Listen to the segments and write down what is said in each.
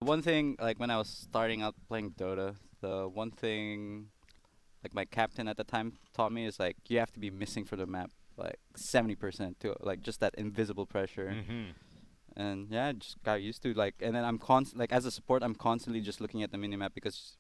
One thing, like when I was starting out playing Dota, the one thing, like my captain at the time taught me is like you have to be missing for the map like 70% to like just that invisible pressure. Mm-hmm. And yeah, I just got used to like, and then I'm like as a support, I'm constantly just looking at the minimap because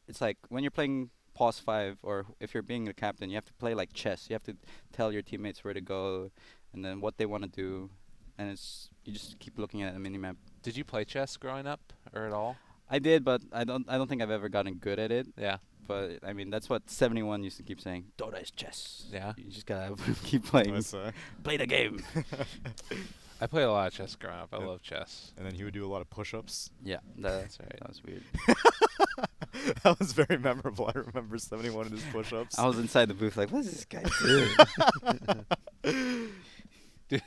it's like when you're playing pause 5 or if you're being a captain, you have to play like chess. You have to tell your teammates where to go and then what they want to do, and it's you just keep looking at the minimap. Did you play chess growing up or at all? I did, but I don't think I've ever gotten good at it. Yeah. But I mean, that's what 71 used to keep saying. Dota is chess. Yeah. You just gotta keep playing. Play the game. I played a lot of chess growing up. I love chess. And then he would do a lot of push-ups. Yeah, That's right. that was weird. That was very memorable. I remember 71 in his push-ups. I was inside the booth like, what is this guy doing? Dude,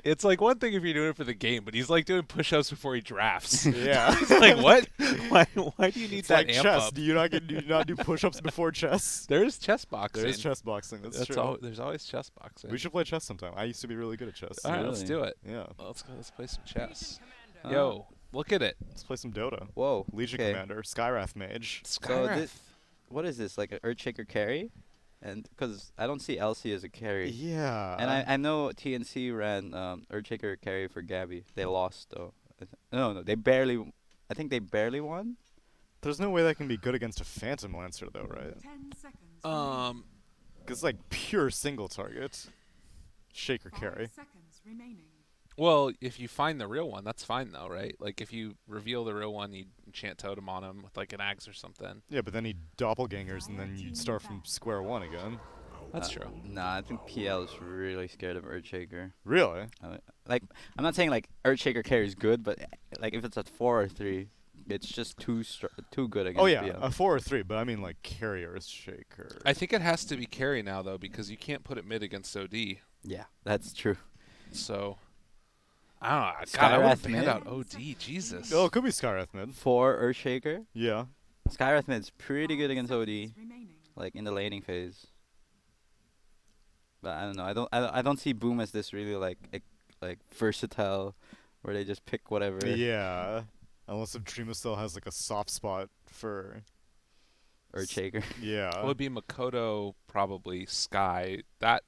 it's like one thing if you're doing it for the game, but he's like doing push-ups before he drafts. Yeah. It's like, what? Why do you need It's that like amp chess. up? Do you not do push-ups before chess? There is chess boxing. There is chess boxing. That's true. There's always chess boxing. We should play chess sometime. I used to be really good at chess. All right, let's Really? do it. Yeah. Let's go. Let's play some chess. Uh, Yo, look at it. Let's play some Dota. Whoa. Legion okay. Commander, Skywrath Mage. Skyrath. What is this? Like an Earthshaker carry? And because I don't see LC as a carry. Yeah. And I know TNC ran Earthshaker carry for Gabby. They lost though. No, they barely. I think they barely won. There's no way that can be good against a Phantom Lancer, though, right? 10 seconds. Because like pure single target. Shaker 5 carry. seconds remaining. Well, if you find the real one, that's fine though, right? Like if you reveal the real one, you enchant totem on him with like an axe or something. Yeah, but then he doppelgangers and then you start from square one again. That's true. Nah, I think PL is really scared of Earthshaker. Really? Like, I'm not saying like Earthshaker carry is good, but like if it's at 4 or 3, it's just too good against Oh yeah, PL. a 4 or 3, but I mean like carrier is Shaker. I think it has to be carry now though because you can't put it mid against OD. Yeah, that's true. So I don't know. God, I would have Skywrath banned mid? out OD. Jesus. Oh, it could be Skywrath mid. 4 Earthshaker. Yeah. Skywrath mid's pretty good against OD, Seconds remaining. like in the laning phase. But I don't know. I don't see Boom as this really like versatile, where they just pick whatever. Yeah. Unless if Dreama still has like a soft spot for Earthshaker. yeah. It would be Makoto, probably Sky. That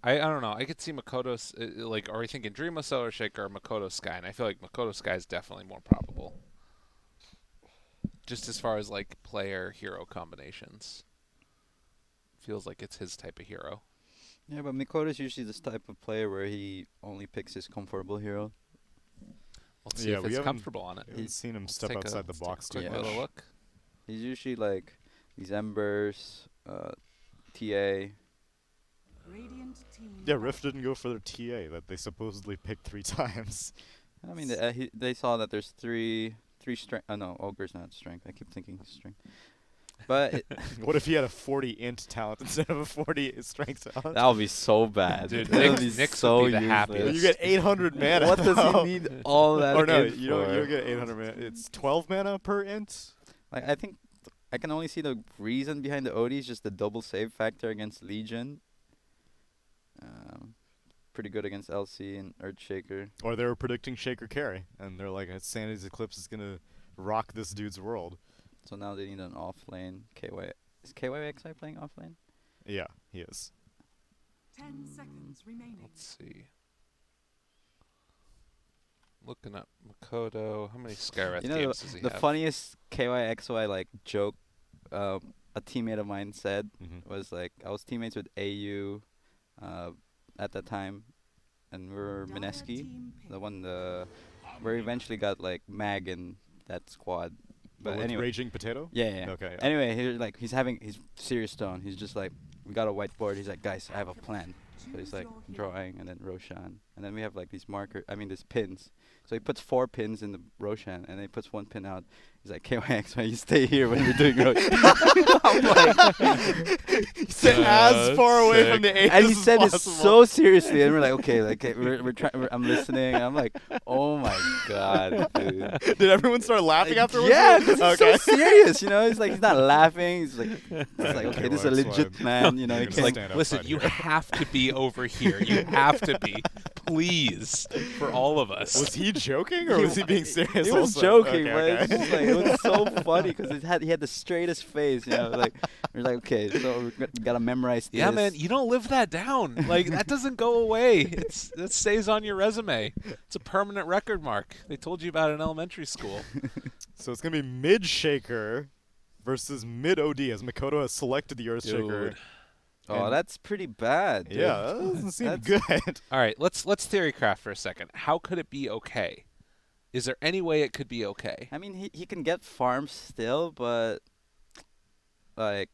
I don't know. I could see Makoto like, are we thinking Dreama Solar Shaker or Makoto Sky? And I feel like Makoto Sky is definitely more probable. Just as far as like player hero combinations, feels like it's his type of hero. Yeah, but Mikoto's usually this type of player where he only picks his comfortable hero. Let's see Yeah, if we it's haven't- comfortable on it. He's seen him Let's step take outside the let's take box a too quick Yeah. much. little look. He's usually like these Embers, TA. Radiant team. Yeah, Rift didn't go for their TA that they supposedly picked 3 times. I mean, they saw that there's three strength. Oh no, Ogre's not strength. I keep thinking strength. But What if he had a 40 int talent instead of a 40 strength talent? that would be so bad. Dude, That would Nyx- be Nyx so would be the useless. happiest. You get 800 mana. What does though. he need all that? Or no, int you don't for? get 800 mana. It's 12 mana per int. Like I think I can only see the reason behind the OD is just the double save factor against Legion. Pretty good against LC and Earthshaker. Or they were predicting Shaker carry, and they're like, Sanity's Eclipse is gonna rock this dude's world. So now they need an off lane. KY is KYXI playing off lane? Yeah, he is. 10 seconds remaining. Let's see. Looking up Makoto. How many Skywrath You know, games does he the have? funniest KYXY like joke a teammate of mine said Mm-hmm. was like, I was teammates with AU at that time, and we were Dire Mineski, team pick. the one where he eventually got like Mag in that squad. But With anyway, Raging Potato? yeah. Okay. Yeah. Anyway, he's serious tone. He's just like, we got a whiteboard. He's like, guys, I have a plan. So he's like drawing, and then Roshan, and then we have like these these pins. So he puts 4 pins in the Roshan, and then he puts 1 pin out. He's like, KYX, you stay here when we're doing Roshan. I'm like, Sit as far away from the ace and he as said this possible. so seriously, and we're like, okay, like we're trying. I'm listening. And I'm like, oh my god, dude. Did everyone start laughing afterwards? Yeah, 'cause he's Okay. so serious, you know. He's like, he's not laughing. He's like, Right, okay, this is a KYXY. legit man, you know. You're He gonna can't stand Listen, outside you here. have to be over here. You have to be. please, for all of us. Was he joking or was he being serious? He was also? joking, Okay, but okay. it's just like, it was so funny because he had the straightest face, you know. Like we're like, okay, so we gotta memorize this. Yeah, man, you don't live that down. Like that doesn't go away. It stays on your resume. It's a permanent record mark. They told you about it in elementary school. So it's gonna be mid shaker versus mid OD as Makoto has selected the Earth Shaker. Dude. Oh, And- that's pretty bad. Dude. Yeah, that doesn't seem That's- good. All right, let's theorycraft for a second. How could it be okay? Is there any way it could be okay? I mean, he can get farms still, but like,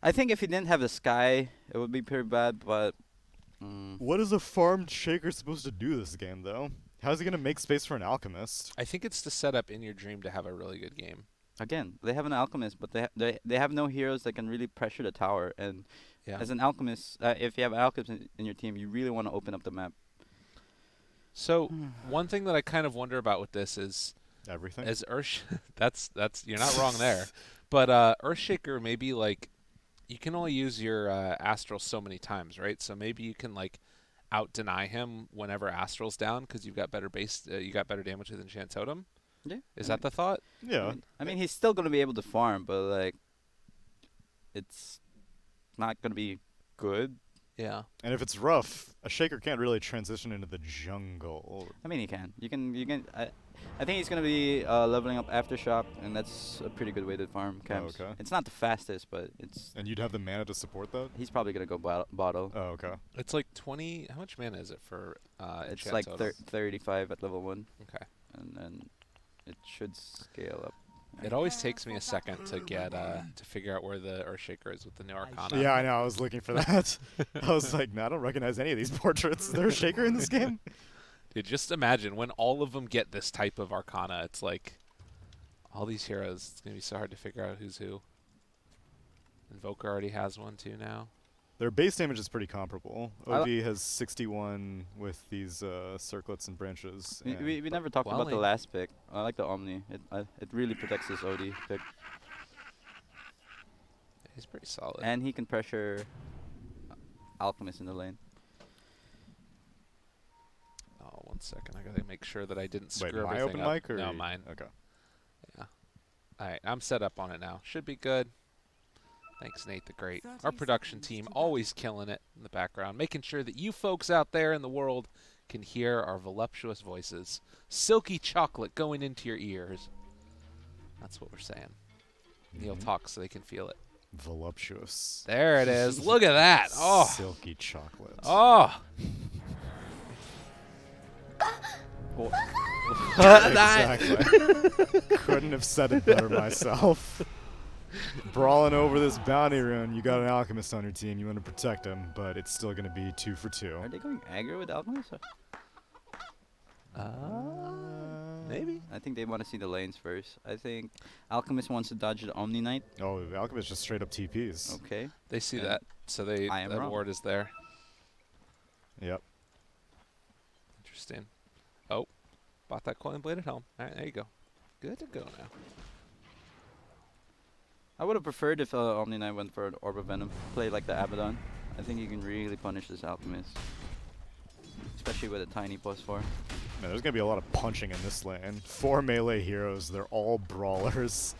I think if he didn't have the sky, it would be pretty bad. But What is a farmed shaker supposed to do this game, though? How's he gonna make space for an alchemist? I think it's to set up in your dream to have a really good game. again, they have an alchemist, but they have no heroes that can really pressure the tower. And Yeah. as an alchemist, if you have an alchemist in your team, you really want to open up the map. So one thing that I kind of wonder about with this is, Everything. as Earth, that's you're not wrong there, but Earthshaker maybe like you can only use your Astral so many times, right? So maybe you can like out deny him whenever Astral's down because you've got better base, you got better damage with Enchant Totem. Yeah. Is that the thought? Yeah. I mean, he's still gonna be able to farm, but like, it's not gonna be good. Yeah. And if it's rough, a shaker can't really transition into the jungle. I mean, he can. You can. I think he's gonna be leveling up Aftershock, and that's a pretty good way to farm camps. okay. It's not the fastest, but it's. And you'd have the mana to support that? He's probably gonna go bottle. Oh, okay. It's like 20. How much mana is it for It's Enchant like Totem? 35 at level 1, Okay. and then it should scale up. It always takes me a second to get to figure out where the Earthshaker is with the new Arcana. Yeah, I know. I was looking for that. I was like, no, I don't recognize any of these portraits. Is there a shaker in this game? Dude, just imagine when all of them get this type of Arcana. It's like all these heroes. It's gonna be so hard to figure out who's who. Invoker already has one too now. Their base damage is pretty comparable. I OD has 61 with these circlets and branches. and- We never talked about the Quelling. last pick. I like the Omni. It really protects this OD pick, He's pretty solid. and he can pressure Alchemist in the lane. Oh, 1 second. I gotta make sure that I didn't Wait, screw my everything open up. mic or No, mine. Okay. Yeah. All right, I'm set up on it now. Should be good. Thanks, Nate the Great. 30 Our production seconds team to go. always killing it in the background, making sure that you folks out there in the world can hear our voluptuous voices. Silky chocolate going into your ears. That's what we're saying. Neil Mhm. talks so they can feel it. Voluptuous. There it is. Look at that. Oh. Silky chocolate. Oh. Exactly. Couldn't have said it better myself. Brawling over this bounty rune, you got an alchemist on your team, you want to protect him, but it's still going to be 2 for 2. Are they going aggro with Alchemist? Maybe. I think they want to see the lanes first. I think Alchemist wants to dodge the Omni Knight. Oh, the alchemist just straight up TPs. Okay. They see And that, so they I am that wrong. ward is there. Yep. Interesting. Oh, bought that coin blade at home. All right, there you go. Good to go now. I would have preferred if Omni Knight went for an Orb of Venom. Play like the Abaddon. I think you can really punish this Alchemist. Especially with a tiny +4. Man, there's going to be a lot of punching in this lane. 4 melee heroes, they're all brawlers.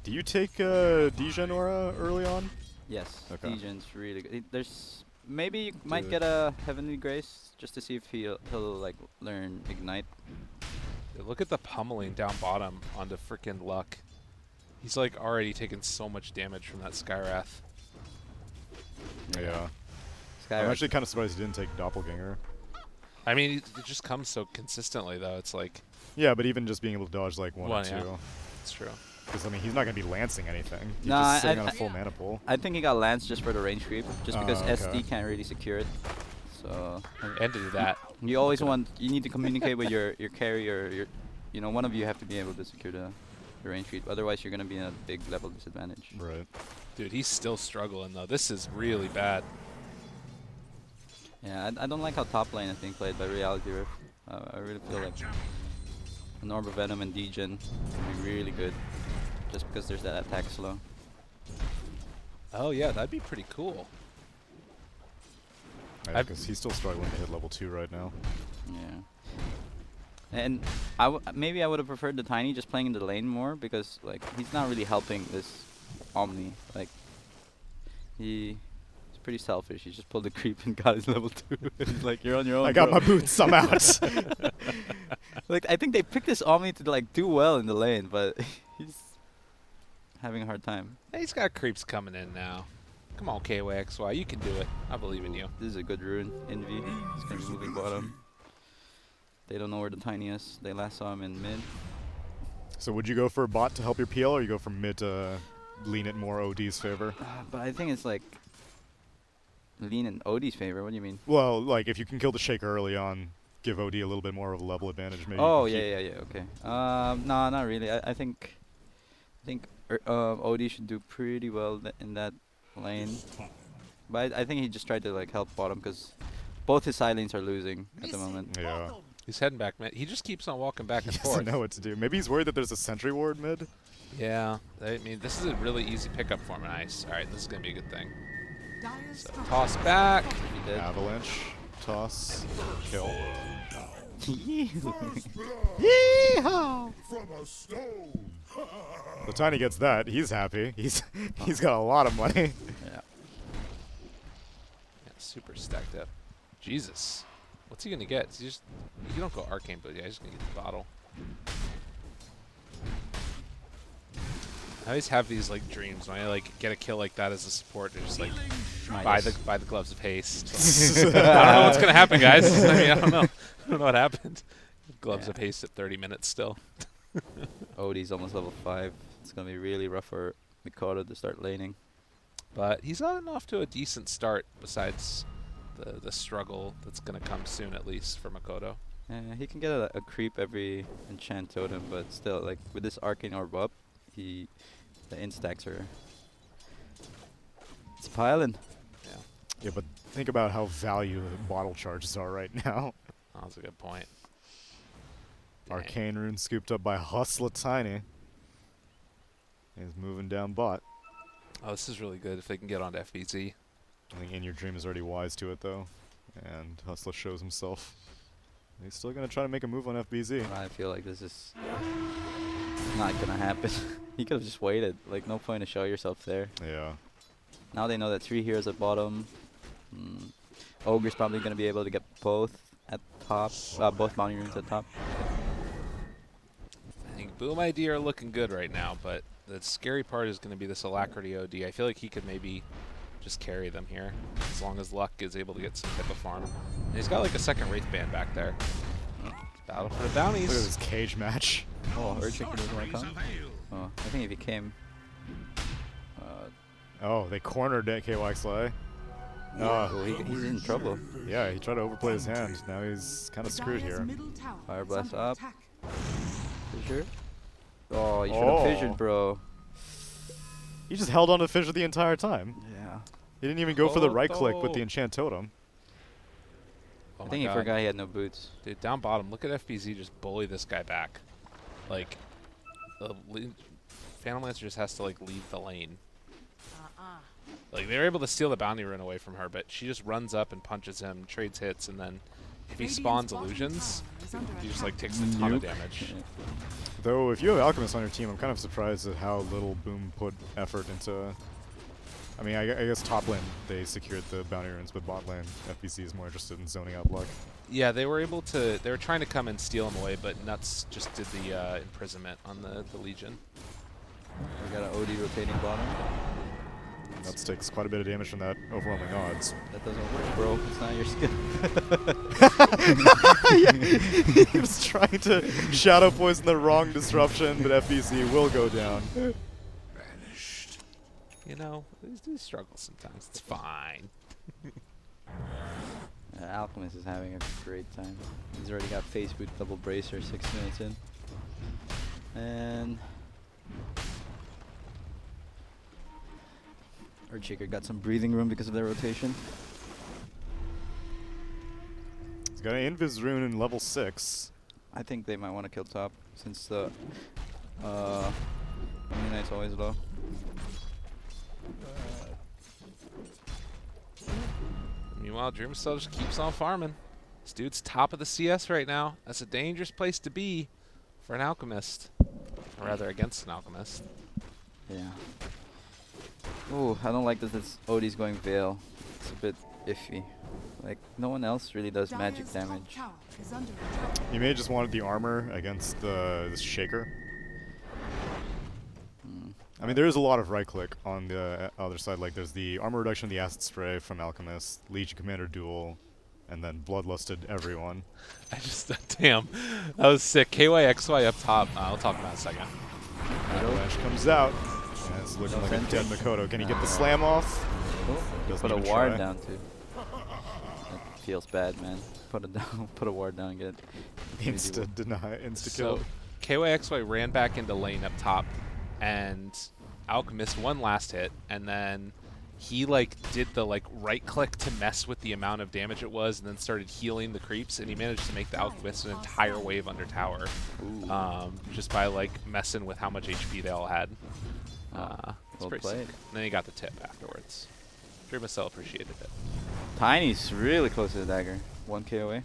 Do you take Dijon Aura early on? Yes, Okay. Dejan's really good. There's maybe you might Dude. get a Heavenly Grace just to see if he'll like learn Ignite. Dude, look at the pummeling down bottom onto freaking Luck. He's like already taken so much damage from that Skywrath. Yeah. Skyrath. I'm actually kind of surprised he didn't take Doppelganger. I mean, it just comes so consistently though. It's like, Yeah, but even just being able to dodge like 1 or One, 2. yeah. it's true. Because, I mean, he's not going to be lancing anything. He's Nah, just sitting I- on a full mana pool. I think he got Lance just for the range creep, just because okay. SD can't really secure it. So And to do that, you always you need to communicate with your carry or your, one of you have to be able to secure the range creep. Otherwise, you're gonna be in a big level disadvantage. Right. dude, he's still struggling though. This is really bad. Yeah, I don't like how top lane is being played by Reality Rift. I really feel like an Orb of Venom and Degen would be really good, just because there's that attack slow. Oh yeah, that'd be pretty cool. Because he's still struggling to hit level 2 right now. Yeah. And maybe I would have preferred the Tiny just playing in the lane more because like he's not really helping this Omni. Like he's pretty selfish. He just pulled the creep and got his level 2. He's like, you're on your own. I got bro." my boots, I'm out. Like I think they picked this Omni to like do well in the lane, but he's having a hard time. Hey, he's got creeps coming in now. Come on, KYXY, you can do it. I believe in you. This is a good rune. Envy. He's gonna be moving bottom. They don't know where the Tiny is. They last saw him in mid. So would you go for a bot to help your PL, or you go for mid to lean it more OD's favor? But I think it's like lean in OD's favor. What do you mean? Well, like if you can kill the Shaker early on, give OD a little bit more of a level advantage. Maybe. Oh you yeah, can yeah, yeah. Okay. No, not really. I think OD should do pretty well in that lane. But I think he just tried to like help bottom because both his side lanes are losing at the moment. Yeah. He's heading back mid. He just keeps on walking back He and doesn't forth. know what to do. Maybe he's worried that there's a sentry ward mid. Yeah, I mean, this is a really easy pickup for him. Nice. All right, this is going to be a good thing. Dire's So, top toss back. He did. Avalanche, toss, kill. The Tiny gets that. He's happy. He's got a lot of money. Yeah. Yeah, super stacked up. Jesus. What's he going to get? You don't go arcane, but yeah, he's going to get the bottle. I always have these like dreams when I like get a kill like that as a support. They're just like buy the gloves of haste. I don't know what's gonna happen, guys. I mean, I don't know. I don't know what happened. Gloves of haste at 30 minutes still. OD's almost level 5. It's gonna be really rough for Mikado to start laning. But he's gotten off to a decent start. Besides the struggle that's gonna come soon, at least for Makoto. He can get a creep every enchant totem, but still, like with this arcane orb up, the instacks are. It's piling. Yeah, Yeah, but think about how value bottle charges are right now. that's a good point. Dang. Arcane rune scooped up by Hustler Tiny. He's moving down bot. Oh, this is really good if they can get onto FBZ. I think In Your Dream is already wise to it though, and Hustler shows himself. He's still gonna try to make a move on FBZ. I feel like this is not gonna happen. He could have just waited. Like no point to show yourself there. Yeah. Now they know that 3 heroes at bottom. Ogre's probably gonna be able to get both at top. Both bounty runes at top. I think Boom ID are looking good right now, but the scary part is going to be this Alacrity OD. I feel like he could maybe just carry them here, as long as Luck is able to get some Pippa farm. And he's got like a second Wraith Band back there. Battle for the bounties. Look at this cage match. Oh, Earthshaker doesn't want to come. Oh, I think if he came. Oh, they cornered that KYXY. Oh, He's in trouble. yeah, he tried to overplay his hand. Now he's kind of screwed Dire's here. middle tower Fire is blast under up. attack. Fissure. Oh, you should have fissured, bro. He just held on to Fissure the entire time. Yeah. He didn't even go for the right click with Oh. the enchant totem. Oh I my think he God. forgot he had no boots. Dude, down bottom, look at FBZ just bully this guy back. Like, Phantom Lancer just has to like leave the lane. Like, they were able to steal the bounty rune away from her, but she just runs up and punches him, trades hits, and then if he Radiant's spawns bottom illusions, tower is under he just attack. like takes a ton of damage. Though, if you have Alchemist on your team, I'm kind of surprised at how little Boom put effort into... I mean, I guess top lane, they secured the bounty runes, but bot lane, FBC is more interested in zoning out Luck. Yeah, they were able to. They were trying to come and steal him away, but Nuts just did the imprisonment on the Legion. We got an OD rotating bottom. Nuts takes quite a bit of damage from that overwhelming odds. That doesn't work, bro. It's not your skill. He was trying to shadow poison the wrong disruption, but FBC will go down. You know, these struggles sometimes. It's fine. Alchemist is having a great time. He's already got face boot double bracer 6 minutes in. And Earthshaker got some breathing room because of their rotation. He's got an Invis rune in level 6. I think they might want to kill top since the Knight's always low. Meanwhile, Dreamcell just keeps on farming. This dude's top of the CS right now. That's a dangerous place to be for an Alchemist. Or rather, against an Alchemist. Yeah. Ooh, I don't like that this OD's going Veil. It's a bit iffy. Like, no one else really does magic Dire's top damage. tower is under attack. You may have just wanted the armor against this Shaker. I mean, there is a lot of right-click on the other side. Like, there's the armor reduction, the acid spray from Alchemist, Legion Commander duel, and then Bloodlusted everyone. I just, damn. That was sick. KYXY up top. I'll talk about it in a second. Avalanche comes out. And it's looking like a dead Makoto. Can he get the slam off? Oh, Doesn't put a even ward try. down too. That feels bad, man. Put it down. Put a ward down. Get Insta deny, insta kill. So, KYXY ran back into lane up top, and Alchemist one last hit, and then he like did the like right click to mess with the amount of damage it was, and then started healing the creeps, and he managed to make the Alchemist an entire wave under tower, just by like messing with how much HP they all had. It's well pretty played. sick. And then he got the tip afterwards. Dreamcell appreciated it. Tiny's really close to the dagger. 1k away.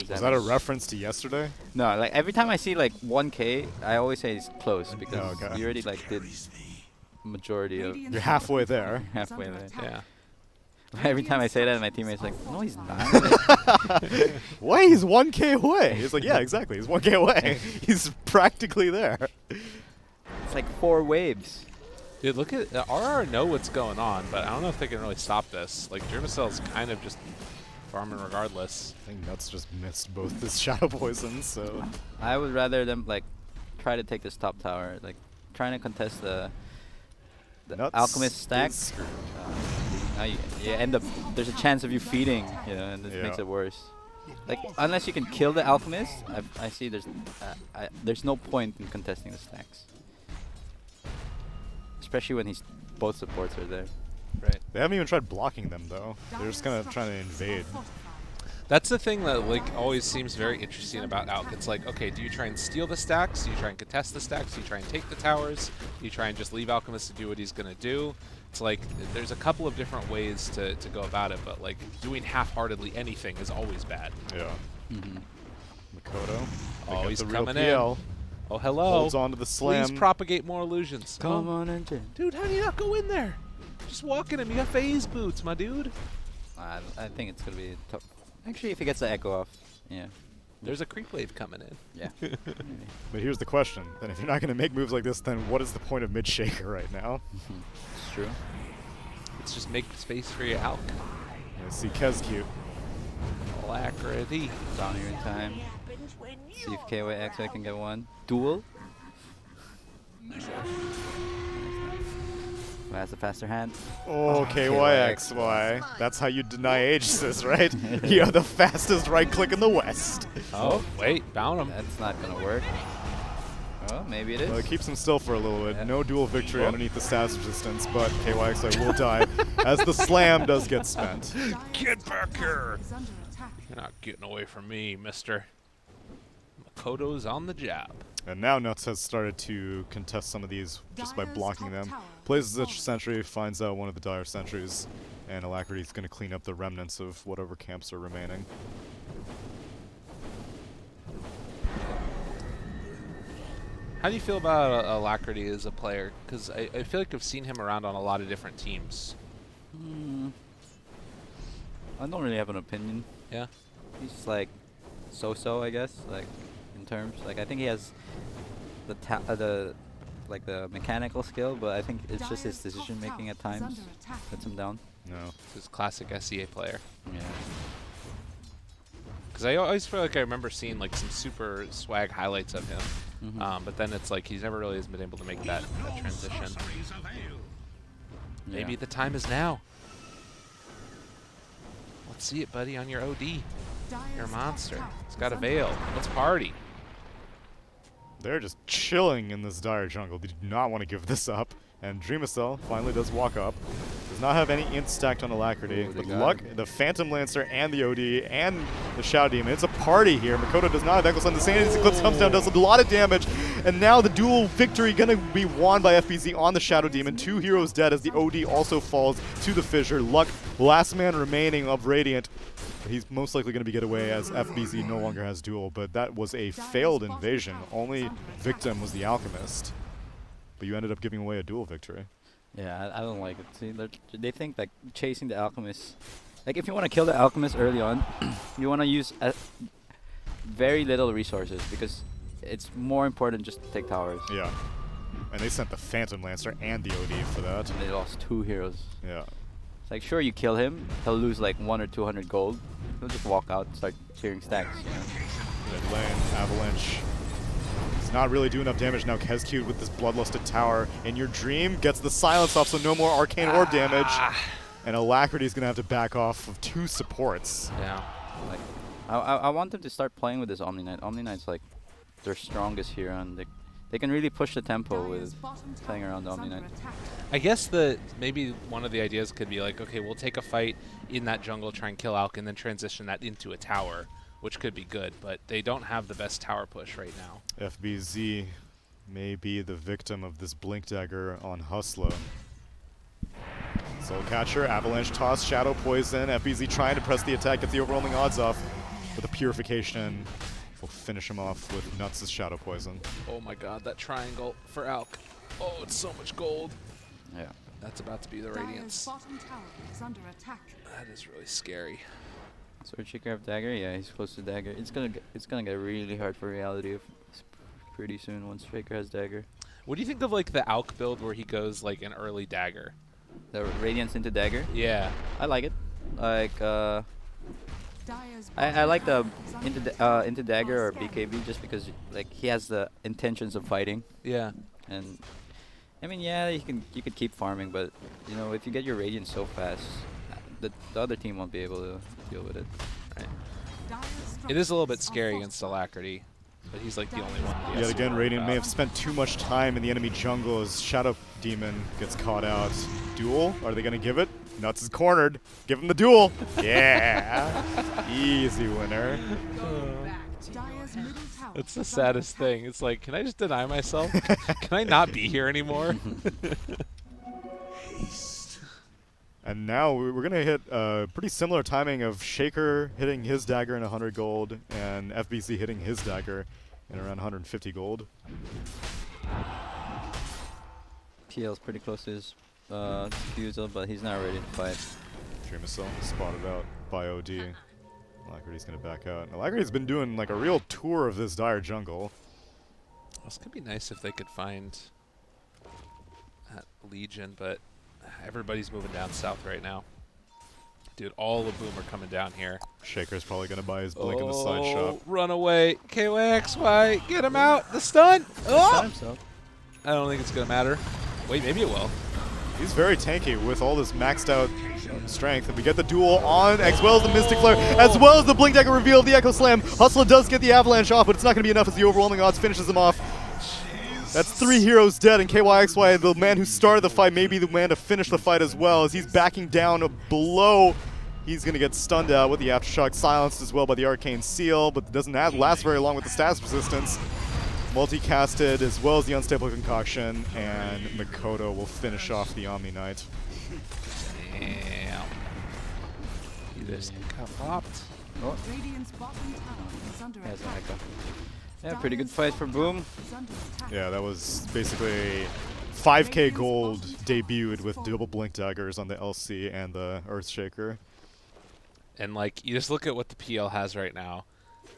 Was that a reference to yesterday? No, like every time I see like 1k, I always say it's close because okay. you already like did majority of Radiant's You're top halfway tower there. is halfway under there. attack. Yeah. Every time I say that, my teammates like, no, he's not. Wait, he's 1k away. He's like, yeah, exactly. He's 1k away. He's practically there. It's like 4 waves. Dude, look at RR know what's going on, but I don't know if they can really stop this. Like Dreamcell's kind of just farming regardless. I think Nuts just missed both his Shadow Poisons, so... I would rather them like try to take this top tower, like trying to contest the Nuts Alchemist stack. is screwed. Now you end up, there's a chance of you feeding, you know, and this makes Yeah. it worse. Like unless you can kill the Alchemist, I see there's no point in contesting the stacks. Especially when both supports are there. Right. They haven't even tried blocking them, though. They're just kind of trying to invade. That's the thing that like always seems very interesting about Alk. It's like, okay, do you try and steal the stacks? Do you try and contest the stacks? Do you try and take the towers? Do you try and just leave Alchemist to do what he's gonna do? It's like there's a couple of different ways to go about it, but like doing half-heartedly anything is always bad. Yeah. Mm-hmm. Makoto. Oh, pick up he's the real coming in. PL. Oh, hello. Holds on to the slam. Please propagate more illusions. Come Oh, on, enter. dude, how do you not go in there? Just walking him. You got phase boots, my dude. I think it's gonna be tough. Actually, if he gets the echo off, yeah. There's a creep wave coming in. Yeah. But here's the question. Then if you're not going to make moves like this, then what is the point of mid-shaker right now? It's true. It's just make space for your Alk. I see Kez cute. Alacrity. Down here in time. See if KYXI can get one. Duel. Who has the faster hand? Oh, KYXY. That's how you deny Aegis, right? You have the fastest right click in the West. Oh, wait, bound him. That's not gonna work. Oh, maybe it is. Well, it keeps him still for a little bit. No dual victory underneath the status resistance, but KYXI will die as the slam does get spent. Get back here! Is under attack. You're not getting away from me, mister. Makoto's on the job. And now Nuts has started to contest some of these just by blocking them. Places a sentry, finds out one of the dire sentries, and Alacrity's going to clean up the remnants of whatever camps are remaining. How do you feel about Alacrity as a player? Because I feel like I've seen him around on a lot of different teams. I don't really have an opinion. Yeah? He's like so-so, I guess. Like in terms, like I think he has the the mechanical skill, but I think it's just his Dire's top decision making at tower is times under attack. lets him down. No. He's a classic SEA player. Yeah. Because I always feel like I remember seeing like some super swag highlights of him. Mhm. But then it's like he's never really has been able to make that transition. Maybe Yeah. the time is now. Let's see it, buddy, on your OD. Dire's You're a top monster. tower It's got a is under veil. attack. Let's party. They're just chilling in this dire jungle. They do not want to give this up. And Dreamcell finally does walk up. Does not have any int stacked on Alacrity. Ooh, they But got luck, it. the Phantom Lancer and the OD and the Shadow Demon. It's a party here. Makoto does not have Echo Slam. The Sanity Eclipse comes down, does a lot of damage. And now the dual victory going to be won by FBZ on the Shadow Demon. 2 heroes dead as the OD also falls to the fissure. Luck, last man remaining of Radiant. He's most likely going to be get away as FBZ no longer has duel. But that was a failed invasion. Only victim was the Alchemist. But you ended up giving away a duel victory. Yeah, I don't like it. See, they think like chasing the alchemist. Like if you want to kill the alchemist early on, you want to use very little resources because it's more important just to take towers. Yeah. And they sent the Phantom Lancer and the OD for that. And they lost 2 heroes. Yeah. It's like sure you kill him, he'll lose like 100 or 200 gold. He'll just walk out and start clearing stacks. You know? Mid lane, Avalanche. It's not really doing enough damage now. Kescute with this Bloodlusted Tower. In your dream, gets the silence off, so no more Arcane Orb damage. And Alacrity is going to have to back off of 2 supports. Yeah. Like I want them to start playing with this Omni Knight. Omni Knight's like their strongest hero, and they can really push the tempo with playing around the Omni Knight. I guess maybe one of the ideas could be like, okay, we'll take a fight in that jungle, try and kill Alk, and then transition that into a tower, which could be good, but they don't have the best tower push right now. FBZ may be the victim of this Blink Dagger on Hustler. Soul Catcher, Avalanche Toss, Shadow Poison. FBZ trying to press the attack, gets the overwhelming odds off. With a Purification, will finish him off with Nuts' Shadow Poison. Oh my god, that triangle for Alk. Oh, it's so much gold. Yeah. That's about to be the Dire's Radiance. bottom tower is under attack. That is really scary. Sword Shaker have dagger. Yeah, he's close to dagger. It's gonna get really hard for reality pretty soon once Shaker has dagger. What do you think of like the Alk build where he goes like an early dagger? The Radiance into dagger. Yeah. I like it. Like Dire's I like the bottom tower is under into dagger or BKB just because like he has the intentions of fighting, Yeah. and I mean yeah you could keep farming, but you know if you get your Radiance so fast, the other team won't be able to deal with it. Right. Dire's It is a little bit structures scary are against fortified. Alacrity, but he's like the only one. Yet again, Radiant may have spent too much time in the enemy jungle as Shadow Demon gets caught out. Duel? Are they going to give it? Nuts is cornered. Give him the duel. Yeah. Easy winner. Dire's middle tower It's the is under saddest attack. thing. It's like, can I just deny myself? Can I not be here anymore? And now we're going to hit a pretty similar timing of Shaker hitting his dagger in 100 gold and FBC hitting his dagger in around 150 gold. PL's pretty close to his defusal, but he's not ready to fight. Dreamcell spotted out by OD. Alacrity's going to back out. Alacrity's been doing like a real tour of this dire jungle. This could be nice if they could find that Legion, but everybody's moving down south right now. Dude, all the boom are coming down here. Shaker's probably going to buy his blink in the side shop. Run away. KYXY, get him out. The stun. Oh! I don't think it's going to matter. Wait, maybe it will. He's very tanky with all this maxed out strength. And we get the duel on, as well as the Mystic Flare, as well as the Blink Dagger reveal of the Echo Slam. Hustler does get the Avalanche off, but it's not going to be enough as the overwhelming odds finishes him off. That's 3 heroes dead, and KYXY, the man who started the fight, may be the man to finish the fight as well, as he's backing down below. He's going to get stunned out with the Aftershock, silenced as well by the Arcane Seal, but doesn't last very long with the status resistance. Multicasted as well as the Unstable Concoction, and Makoto will finish off the Omni Knight. Damn. He just got popped. Oh, Radiant's bottom tower is under has an attack. echo. Yeah, pretty good fight for Boom. Is under attack. Yeah, that was basically 5k gold debuted with double Blink Daggers on the LC and the Earthshaker. And like, you just look at what the PL has right now,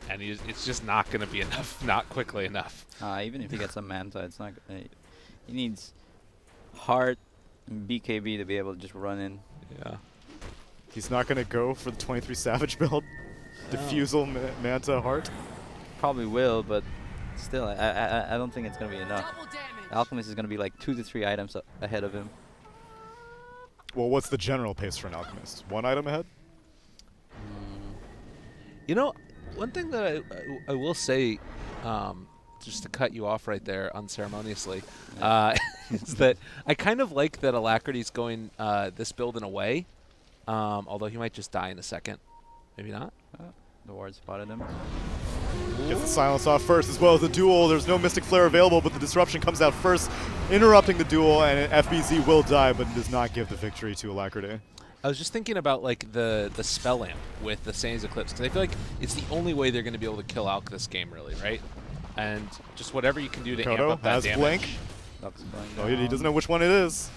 and it's just not going to be enough, not quickly enough. Even if he gets a Manta, it's not. He needs Heart and BKB to be able to just run in. Yeah. He's not going to go for the 23 Savage build. Diffusal, Manta, Heart. Probably will, but still, I don't think it's gonna be enough. Alchemist is gonna be like 2 to 3 items ahead of him. Well, what's the general pace for an Alchemist? 1 item ahead? You know, one thing that I will say, just to cut you off right there unceremoniously, is that I kind of like that Alacrity's going this build in a way, although he might just die in a second. Maybe not. The ward spotted him. Gets the silence off first, as well as the duel. There's no Mystic Flare available, but the disruption comes out first, interrupting the duel, and FBZ will die, but does not give the victory to Alacrity. I was just thinking about like the spell amp with the Sandy's Eclipse, because I feel like it's the only way they're going to be able to kill Alk this game, really, right? And just whatever you can do to amp Kodo up that has damage. Blink. Lux going Oh, he down. doesn't know which one it is.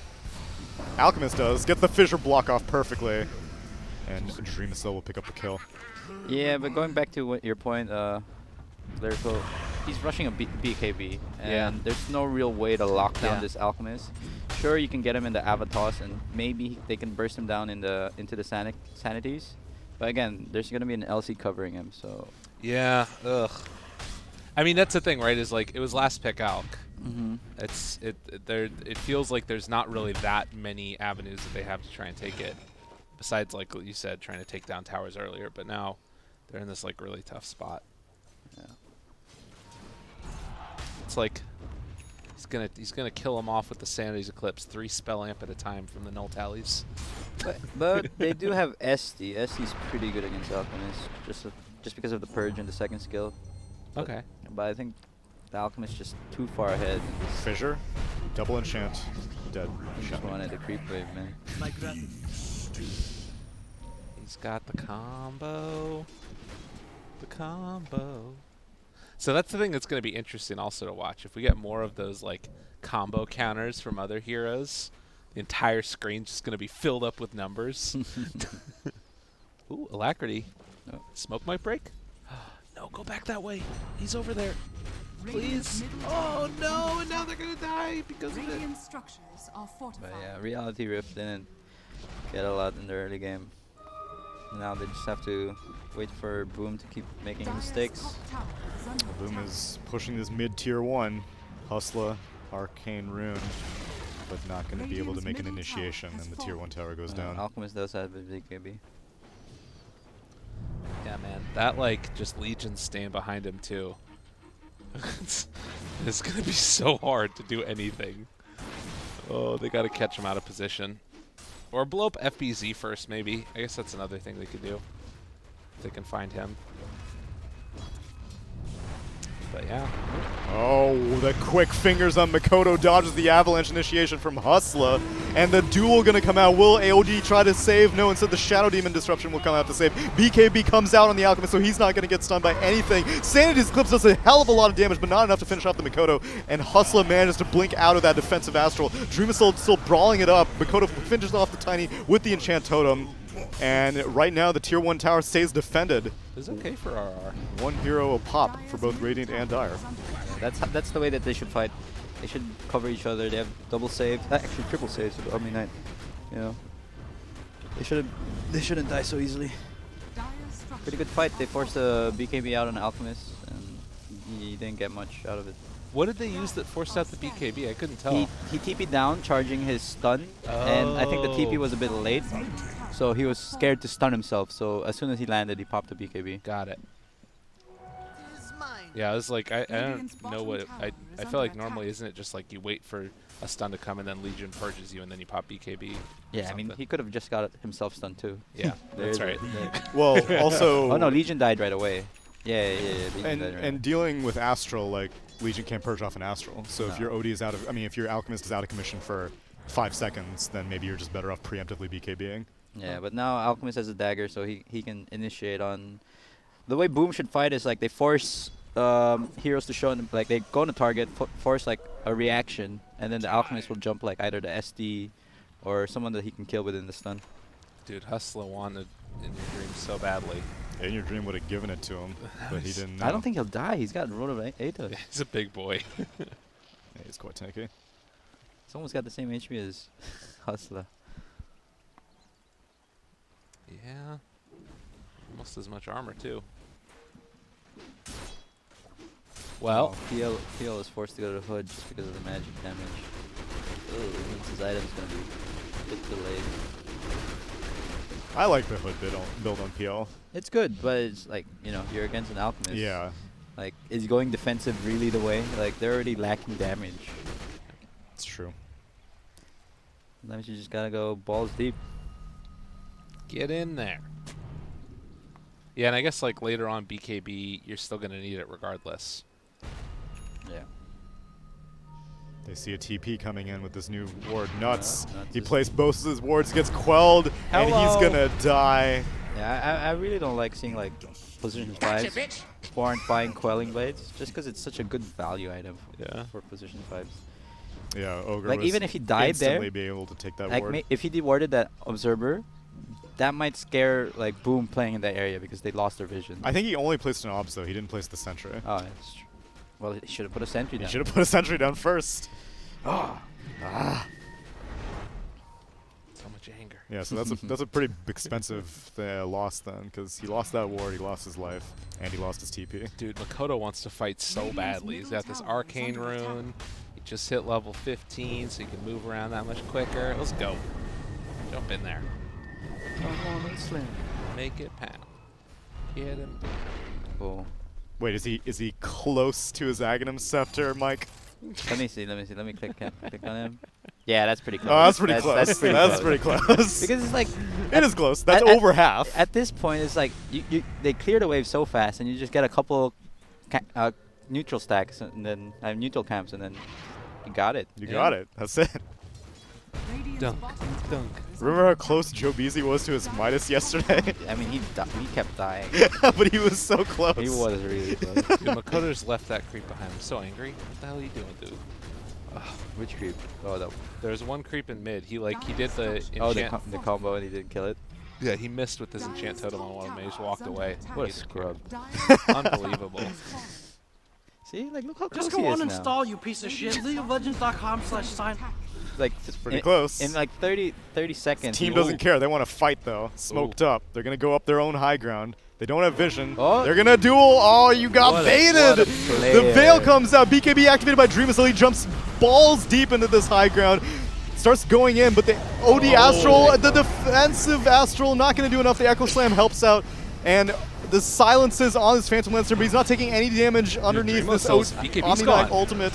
Alchemist does. Gets the fissure block off perfectly. And Dreamcell will pick up the kill. Yeah, but going back to your point, Lyrical, he's rushing a BKB, and Yeah. there's no real way to lock down Yeah. this Alchemist. Sure, you can get him in the Avatos, and maybe they can burst him down into the Sanities. But again, there's gonna be an LC covering him, so. Yeah. Ugh. I mean, that's the thing, right? Is like it was last pick Alk. Mm-hmm. It feels like there's not really that many avenues that they have to try and take it. Besides, like what you said, trying to take down towers earlier, but now they're in this like really tough spot. Yeah. It's like he's gonna kill him off with the Sanity's Eclipse, 3 spell amp at a time from the null tallies. But they do have SD. SD's pretty good against Alchemist, just because of the purge and the second skill. Okay. But I think the Alchemist just too far ahead. Fissure. Double enchant. Dead. Just wanted the creep wave, man. He's got the combo. The combo. So that's the thing that's going to be interesting also to watch. If we get more of those like combo counters from other heroes, the entire screen's just going to be filled up with numbers. Ooh, Alacrity. Oh. Smoke might break? No, go back that way. He's over there. Radiant's Please. middle Oh tower no, is and now they're going to die because of it. Radiant structures are fortified. But yeah, Reality Rift didn't get a lot in the early game. Now they just have to wait for Boom to keep making Dire's mistakes. top tower is under Boom attack. is pushing this mid-tier 1. Hustler, Arcane Rune, but not going to be able to Radiant's make an middle initiation, tower and the has tier 1 tower goes down. Alchemist does have a BKB. Yeah, man. That, like, just Legion staying behind him, too. It's going to be so hard to do anything. Oh, they got to catch him out of position. Or blow up FBZ first, maybe. I guess that's another thing they could do. If they can find him. But yeah. Oh, the quick fingers on Makoto dodges the avalanche initiation from Hustler, and the duel gonna come out. Will AOD try to save? No, instead the Shadow Demon disruption will come out to save. BKB comes out on the Alchemist, so he's not gonna get stunned by anything. Sanity's Eclipse does a hell of a lot of damage, but not enough to finish off the Makoto, and Hustler manages to blink out of that defensive Astral. Dreamcell still brawling it up. Makoto finishes off the Tiny with the Enchant Totem, and right now the tier 1 tower stays defended. It's okay for RR. 1 hero a pop for both Radiant and Dire. That's the way that they should fight. They should cover each other. They have double save, actually triple saves with Army Knight. You know, they shouldn't die so easily. Dire's structures Pretty good fight. They forced a BKB out on Alchemist, and he didn't get much out of it. What did they use that forced out the BKB? I couldn't tell. He TP'd down, charging his stun, and I think the TP was a bit late, so he was scared to stun himself. So as soon as he landed, he popped the BKB. Got it. Yeah, I was like, I don't know what I feel like normally isn't it just like you wait for a stun to come and then Legion purges you and then you pop BKB? Yeah, I mean he could have just got himself stunned too. Yeah, that's right. Well, also... Oh no, Legion died right away. Yeah. Legion And died right and dealing with Astral, like Legion can't purge off an Astral. So if No. your OD is out of, I mean, if your Alchemist is out of commission for 5 seconds, then maybe you're just better off preemptively BKBing. Yeah, but now Alchemist has a dagger, so he can initiate on. The way Boom should fight is like they force heroes to show them, like they go on the target, force like a reaction, and then the Alchemist will jump like either the SD or someone that he can kill within the stun. Dude, Hustler wanted in your dream so badly. In your dream would have given it to him, but he didn't know. I don't think he'll die. He's got Road of Aeta. He's a big boy. Yeah, he's quite tanky. He's almost got the same HP as Hustler. Yeah. Almost as much armor, too. Well, PL is forced to go to the hood just because of the magic damage. Ooh, it means his item's gonna be a bit delayed. I like the hood build on PL. It's good, but it's like, you know, you're against an Alchemist. Yeah. Like, is going defensive really the way? Like, they're already lacking damage. It's true. Sometimes you just gotta go balls deep. Get in there. Yeah, and I guess like later on BKB, you're still gonna need it regardless. Yeah. They see a TP coming in with this new ward. Nuts. Nuts He is- plays both of his wards, gets quelled, and he's Hello. gonna die. Yeah, I really don't like seeing like position 5s who aren't buying quelling blades, just because it's such a good value item Yeah. for position 5s. Yeah, Ogre Like, was even if he died there, instantly be able to take that Like, ward. if he dewarded that observer, that might scare like Boom playing in that area because they lost their vision. I think he only placed an obs though. He didn't place the sentry. Oh, that's true. Well, he should have put a sentry He down. should have put a sentry down first. So much anger. Yeah, so that's a pretty expensive loss then, because he lost that ward, he lost his life, and he lost his TP. Dude, Makoto wants to fight so badly. He's got this arcane rune. He just hit level 15, so he can move around that much quicker. Let's go. Jump in there. Come on, and slam. Make it pound. Get him. Cool. Wait, is he close to his Aghanim Scepter, Mike? Let me see. Let me click on him. Yeah, that's pretty close. Oh, that's pretty close. That's pretty That's close. pretty close. Because it's like it is close. That's at- over half. at this point, it's like they clear the wave so fast, and you just get a couple neutral stacks and then neutral camps, and then you got it. You Yeah. got it. That's it. Radiant's Dunk, bottom tower dunk. is Remember how under close Joe Beasy was to his Midas yesterday? I mean, he kept dying. But he was so close. He was really close. Dude, Makoto's left that creep behind. I'm so angry. What the hell are you doing, dude? Which creep? Oh, There's one creep in mid. He did the enchant. the combo, and he didn't kill it. Yeah, he missed with his enchant totem on one of them. He just walked away. What a He didn't scrub. care. Unbelievable. See, like, look how close Just he go is now. uninstall, you piece of shit. LeagueofLegends.com/sign. Like, It's pretty close. In like 30 seconds. Team he- doesn't care. They want to fight, though. Smoked up. They're going to go up their own high ground. They don't have vision. Oh. They're going to duel. Oh, you got What a baited. The player. Veil comes out. BKB activated by Dream Assault. He jumps balls deep into this high ground. Starts going in, but the OD Astral, the defensive Astral, not going to do enough. The Echo Slam helps out. And the silences on his Phantom Lancer, but he's not taking any damage underneath Dream this Assault's BKB's Omni gone. Knight ultimate.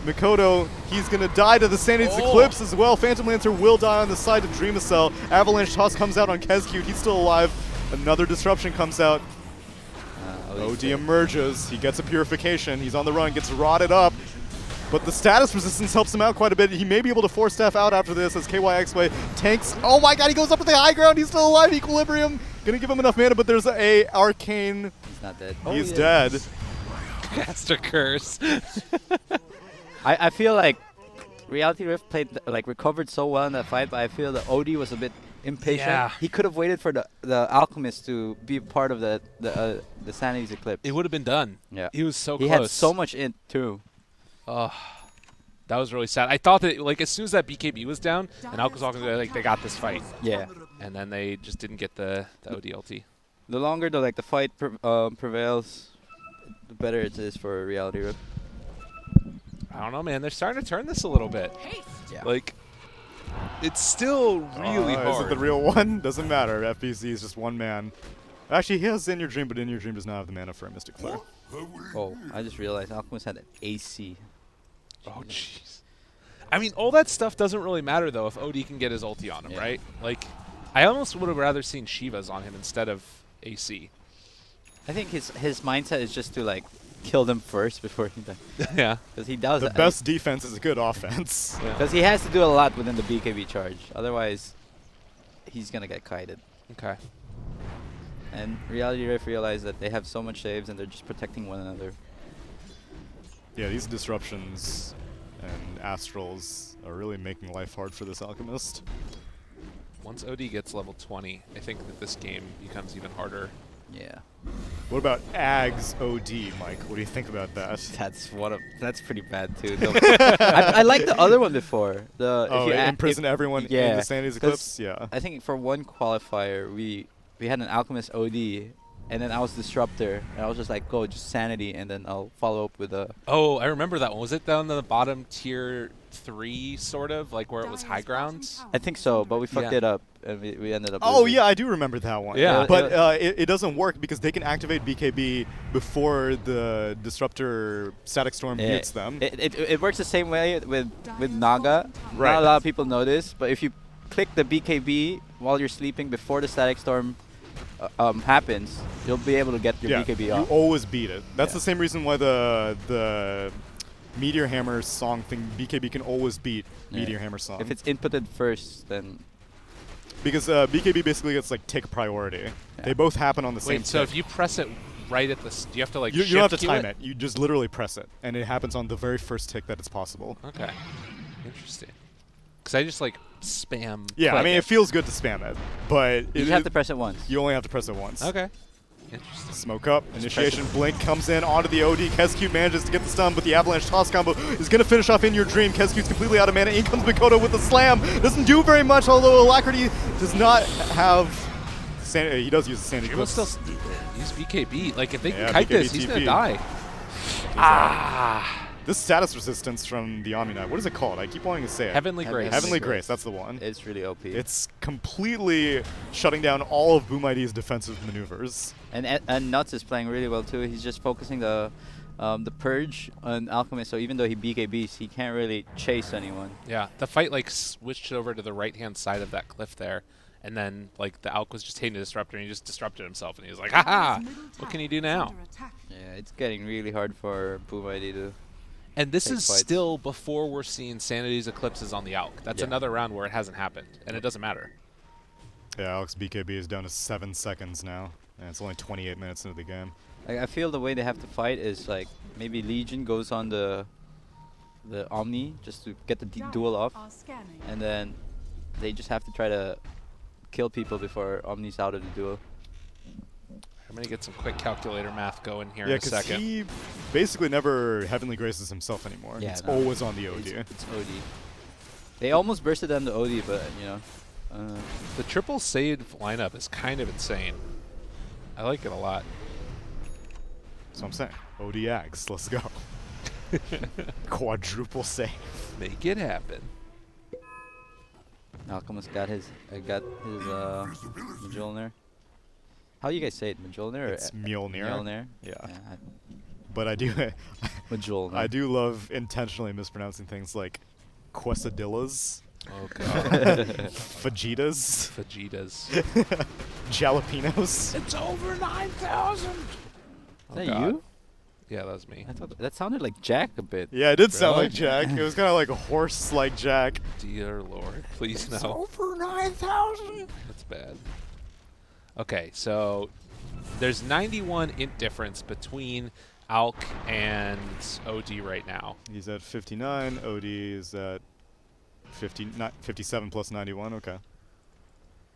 Makoto, he's going to die to the Sanity's Oh. Eclipse as well. Phantom Lancer will die on the side of Dreamacell. Avalanche Toss comes out on Kezcute. He's still alive. Another disruption comes out. OD emerges. He gets a purification. He's on the run, gets rotted up. But the status resistance helps him out quite a bit. He may be able to force staff out after this as KYXY tanks. Oh my god, he goes up to the high ground. He's still alive. Equilibrium. Gonna give him enough mana, but there's a arcane. He's not dead. He's yeah. dead. Caster curse. I feel like Reality Rift recovered so well in that fight, but I feel that OD was a bit impatient. Yeah. He could have waited for the Alchemist to be part of the Sanity's Eclipse. It would have been done. Yeah. He was so He close. had so much in too. Oh, that was really sad. I thought that like as soon as that BKB was down and Alk was talking, like they got this fight, Yeah. and then they just didn't get the ODLT. The longer the fight prevails, the better it is for Reality Rift. I don't know, man. They're starting to turn this a little bit. Yeah. Like, it's still really Is hard. it the real one? Doesn't matter. FBC is just one man. Actually, he has In Your Dream, but In Your Dream does not have the mana for a Mystic Flare. Oh, I just realized Alchemist had an AC. Oh, jeez. I mean, all that stuff doesn't really matter, though, if OD can get his ulti on him, Yeah. right? Like, I almost would have rather seen Shivas on him instead of AC. I think his mindset is just to kill them first before he dies. Yeah. Because he does The that. best defense is a good offense. Because he has to do a lot within the BKB charge. Otherwise, he's going to get kited. Okay. And Reality Rift realized that they have so much saves and they're just protecting one another. Yeah, these disruptions and astrals are really making life hard for this alchemist. Once OD gets level 20, I think that this game becomes even harder. Yeah. What about Ag's OD, Mike? What do you think about that? That's pretty bad too. I liked the other one before. Oh, imprison everyone in yeah, the Sanity's 'cause Eclipse? Yeah. I think for one qualifier we had an Alchemist OD and then I was Disruptor, and I was just like, go, just Sanity, and then I'll follow up with a... Oh, I remember that one. Was it down in the bottom tier 3, sort of? Like where it was high Dire's bottom ground? tower I think so, but we fucked Yeah. it up, and we ended up Oh losing. yeah, I do remember that one. Yeah. But it doesn't work because they can activate BKB before the Disruptor Static Storm Yeah. mutes them. It works the same way with Naga. Right. Not a lot of people know this, but if you click the BKB while you're sleeping before the Static Storm happens, you'll be able to get your yeah, BKB you off. always beat it. That's Yeah. the same reason why the Meteor Hammer song thing, BKB can always beat Yeah. Meteor Hammer song. If it's inputted first, then because BKB basically gets like tick priority. Yeah. They both happen on the same Wait, so tick. if you press it right at the... do you have to like you don't have to shift time it. You just literally press it, and it happens on the very first tick that it's possible. Okay. Interesting. Because I just like spam. Yeah, I click mean, it feels good to spam it, but you it, just have to press it once. you only have to press it once. Okay. Interesting. Smoke up, initiation, blink comes in onto the OD. Kescu manages to get the stun, but the avalanche toss combo is going to finish off In Your Dream. Kescu's completely out of mana. In comes Mikoto with the slam. Doesn't do very much, although Alacrity does not have... he does use the Sandy Dreamo Clips. still use BKB. Like if they Yeah, can kite BKB this, he's gonna TP. die. Ah. This status resistance from the Omni Knight, what is it called? I keep wanting to say it. Heavenly Grace. Heavenly Grace, that's the one. It's really OP. It's completely shutting down all of Boom ID's defensive maneuvers. And Nuts is playing really well too. He's just focusing the purge on Alchemist, so even though he BKBs, he can't really chase anyone. Yeah, the fight like switched over to the right-hand side of that cliff there, and then like the Alk was just taking the Disruptor, and he just disrupted himself, and he was like, "Haha! What can you do now?" Yeah, it's getting really hard for Boom ID to... And this Take is fights. still before we're seeing Sanity's Eclipses on the Alk. That's Yeah. another round where it hasn't happened, and it doesn't matter. Yeah, Alex BKB is down to 7 seconds now, and it's only 28 minutes into the game. I feel the way they have to fight is like maybe Legion goes on the Omni just to get the duel off, and then they just have to try to kill people before Omni's out of the duel. I'm gonna get some quick calculator math going here Yeah, in a because second. he basically never Heavenly Graces himself anymore. Yeah, it's no. always on the OD. It's OD. They almost bursted them the OD, but you know. The triple save lineup is kind of insane. I like it a lot. So I'm saying, OD Ags, let's go. Quadruple save. Make it happen. Alchemist got his Mjolnir. How do you guys say it? Mjolnir or It's Mjolnir. Mjolnir? Yeah. Yeah, But I do Mjolnir. I do love intentionally mispronouncing things like quesadillas, Oh god. fajitas, Fajitas. jalapenos. It's over 9,000. Is that you? Yeah, that was me. I thought that sounded like Jack a bit. Yeah, it did sound Really? like Jack. It was kind of like a horse like Jack. Dear Lord, please no. Over 9,000. That's bad. Okay, so there's 91 int difference between Alk and OD right now. He's at 59. OD is at 57 plus 91. Okay.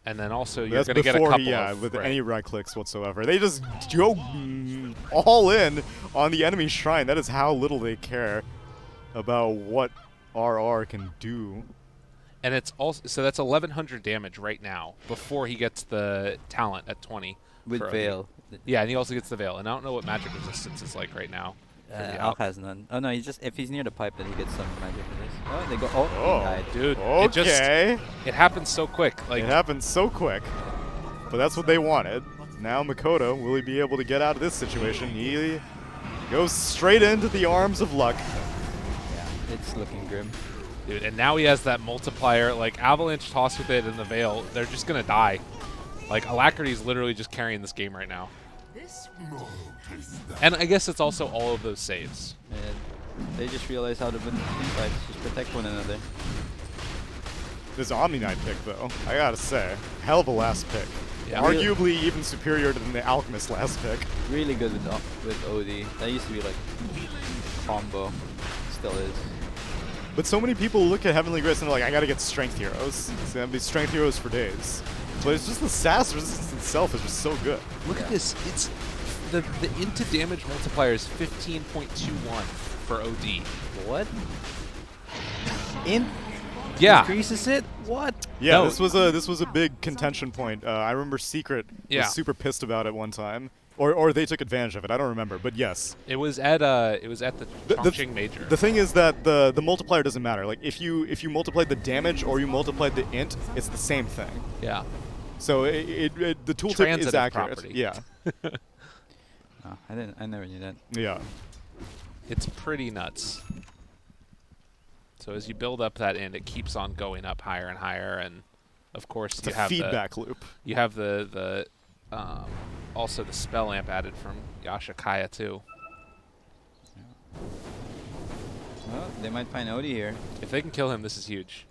And then also you're That's going to get a before, couple yeah, of... with right. any right clicks whatsoever. They just go all in on the enemy shrine. That is how little they care about what RR can do. And it's also... So that's 1,100 damage right now before he gets the talent at 20. With for OD. Veil. Yeah, and he also gets the Veil. And I don't know what magic resistance is like right now. for the Alk Alk. has none. Oh no, he's just if he's near the pipe, then he gets some magic for this. Oh, they go. Oh, Oh. he died. Dude, Okay. it happens so quick. Like, It happened so quick. But that's what they wanted. Now Mikoto, will he be able to get out of this situation? He goes straight into the arms of luck. Yeah, it's looking grim. dude, and now he has that multiplier. Like, Avalanche toss with it and the Veil, they're just going to die. Like, Alacrity's literally just carrying this game right now. And I guess it's also all of those saves. And they just realize how to win team fights. Just protect one another. This Omni Knight pick, though, I gotta say, hell of a last pick. Yeah. Arguably even superior than the Alchemist last pick. Really good with OD. That used to be like combo. Still is. But so many people look at Heavenly Grace and they're like, I gotta get Strength Heroes. It's gonna be Strength Heroes for days. But it's just the SAS resistance itself is just so good. Look at this. It's the into damage multiplier is 15.21 for OD. What? In Yeah. increases it? What? Yeah, No. this was a big contention point. I remember Secret Yeah. was super pissed about it one time, or they took advantage of it. I don't remember, but yes. It was at the The- the- Chongqing Major. The thing is that the multiplier doesn't matter. Like if you multiplied the damage or you multiplied the int, it's the same thing. yeah. So the tooltip is Transitive accurate. property. Yeah, Oh, I never knew that. yeah. It's pretty nuts. So as you build up that end, it keeps on going up higher and higher, and of course It's you a have feedback loop. you have the also the spell amp added from Yashikaya too. Well, they might find Odie here. If they can kill him, this is huge.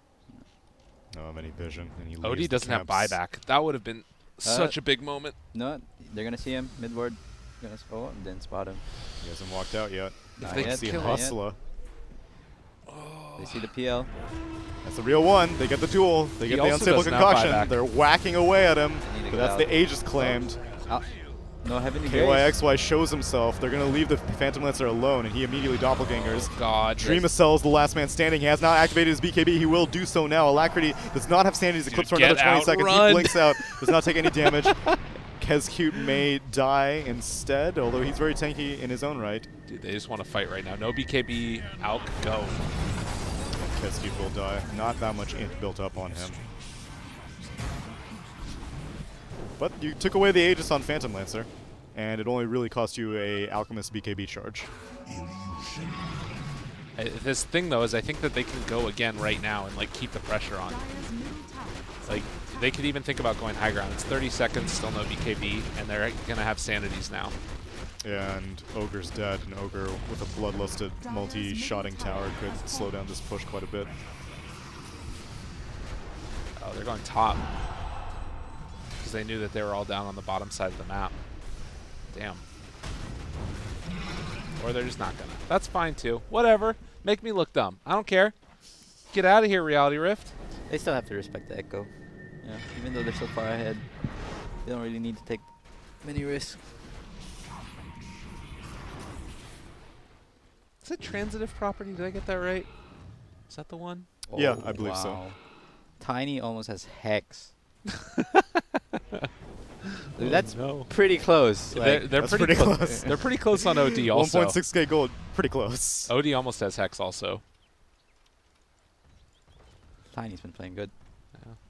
I don't have any vision, and he leaves Odie the doesn't have camps. buyback. That would have been such a big moment. No, they're gonna see him midboard. Oh, didn't spot him. He hasn't walked out yet. If Not they yet, can See kill him, Hustler. They see the PL. That's the real one. They get the duel. They get the also unstable doesn't have buyback. concoction. They're whacking away at him. They need to But get that's out. the Aegis claimed. No heavenly grace. KYXY shows himself. They're going to leave the Phantom Lancer alone, and he immediately doppelgangers. God. Dreamacel's the last man standing. He has not activated his BKB. He will do so now. Alacrity does not have Sanity's Eclipse for Dude, another get 20 out, seconds. run. He blinks out. Does not take any damage. Kezcute may die instead, although he's very tanky in his own right. Dude, they just want to fight right now. No BKB. Alk, go. Kezcute will die. Not that much int built up on him. But you took away the Aegis on Phantom Lancer, and it only really cost you a Alchemist BKB charge. This thing though is I think that they can go again right now and like keep the pressure on. Like they could even think about going high ground. It's 30 seconds, still no BKB, and they're gonna have sanities now. And Ogre's dead, and Ogre with a bloodlusted multi-shotting tower could slow down this push quite a bit. Oh, they're going top because they knew that they were all down on the bottom side of the map. Damn. Or they're just not gonna. That's fine too. Whatever. Make me look dumb. I don't care. Get out of here, Reality Rift. They still have to respect the Echo. Yeah, even though they're so far ahead, they don't really need to take many risks. Is it transitive property? Did I get that right? Is that the one? Yeah, Oh, I believe so. wow. Tiny almost has Hex. Dude, that's no. pretty close. They're, Like, they're that's pretty pretty close. close. They're pretty close on OD also. 1.6k gold, pretty close. OD almost has Hex also. Tiny's been playing good.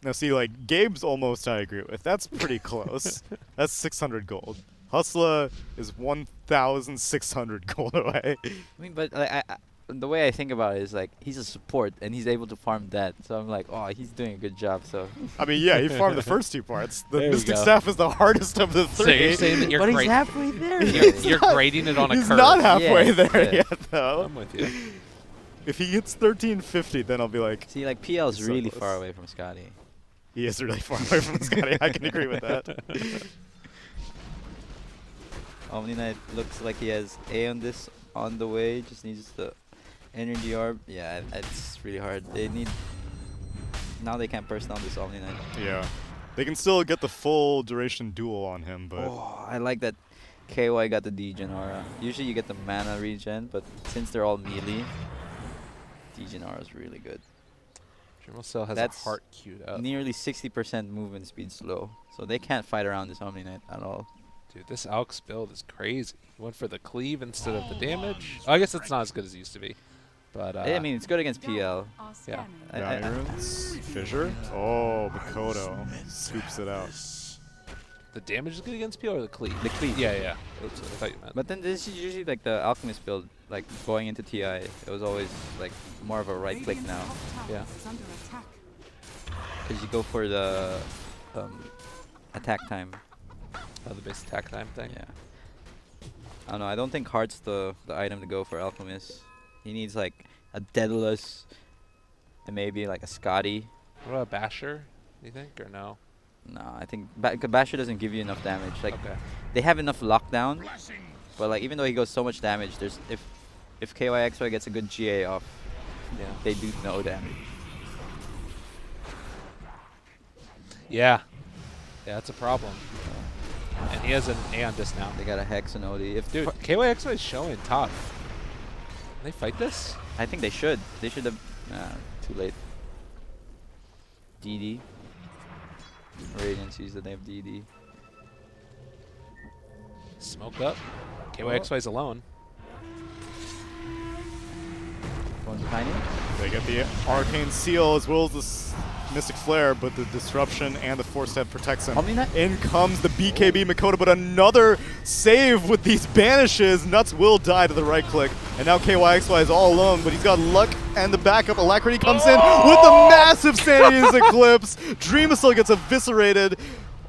Now see, like, Gabe's almost I agree with. That's pretty close. That's 600 gold. Hustler is 1,600 gold away. I mean, but like, the way I think about it is like he's a support and he's able to farm that. So I'm like, oh, he's doing a good job. So. I mean, yeah, he farmed the first two parts. The There we Mystic go. Staff is the hardest of the So three. you're saying that you're but he's great. halfway there. You're grading it on a He's curve. not halfway Yeah, there yeah. yet, though. I'm with you. If he gets 1350, then I'll be like, See, like PL's So really close. far away from Scotty. he is really far away from Scotty. I can agree with that. Omni Knight looks like he has A on this on the way. Just needs the energy orb. Yeah, it's really hard. They need. Now they can't burst down this Omni Knight. Yeah. They can still get the full duration duel on him, but Oh, I like that KY got the degen aura. Usually you get the mana regen, but since they're all melee, degen aura is really good. Dreamcell has That's a heart queued up. Nearly 60% movement speed slow, so they can't fight around this Omni Knight at all. Dude, this Alk's build is crazy. He went for the cleave instead of the damage. Oh, I guess it's not as good as it used to be. But I mean, it's good against PL. yeah. Bounty runes, Fissure. Oh, Makoto scoops it out. The damage is good against PL or the cleave? The cleave. Yeah, yeah. Oops, I thought you meant. But then this is usually like the Alchemist build, like going into TI. It was always like more of a right click now, Yeah. because you go for the attack time. Oh, the base attack time thing. Yeah. I don't know. I don't think Heart's the item to go for Alchemist. He needs like a Daedalus and maybe like a Scotty. What about Basher, do you think, or no? No, I think Basher doesn't give you enough damage. Like Okay. they have enough lockdown, but like even though he goes so much damage, there's if KYXY gets a good GA off, Yeah. they do no damage. Yeah. Yeah, that's a problem. And he has an A on this now. They got a Hex and OD. If Dude, KYXY is showing top. Can they fight this? I think they should. They should have. Too late. DD. Radiant sees that they have DD. Smoke up. KYXY's alone. One's tiny. They get the Arcane Seal as well as the Mystic Flare, but the Disruption and the Force Step protects him. Omninet? In comes the BKB Makoto, but another save with these banishes. Nuts will die to the right click, and now KYXY is all alone, but he's got luck and the backup. Alacrity comes in with the massive Sanity's Eclipse. Dreamasteel gets eviscerated.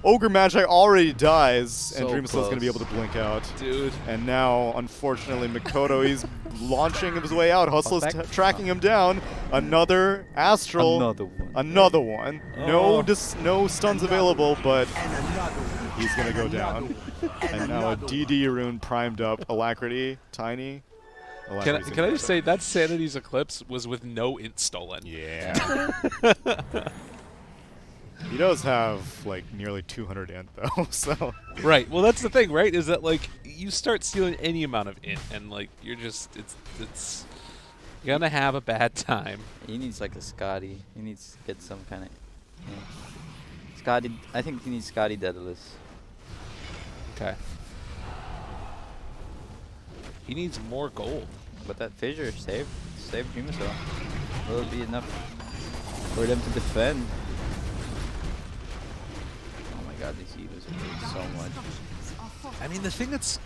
Ogre Magi already dies, and So Dreamasteel is going to be able close. to blink out. Dude. And now, unfortunately, Makoto, he's launching his way out. Hustle is Back. tracking him down. Another Astral. Another one. Another one. Oh. No stuns available, but he's going to go down. And now a DD rune primed up. Alacrity, Tiny. Alacrity's Can I gonna just say that Sanity's Eclipse was with no int stolen? Yeah. He does have like nearly 200 int though, so. Right. Well, that's the thing, right? Is that like you start stealing any amount of int, and like you're just it's you're gonna have a bad time. He needs like a Scotty. He needs to get some kind of. Scotty. I think he needs Scotty Daedalus. Okay. He needs more gold. But that fissure saved Dreamasteel. Will it be enough for them to defend? Oh my god, these healers are doing so much. I mean, the thing that's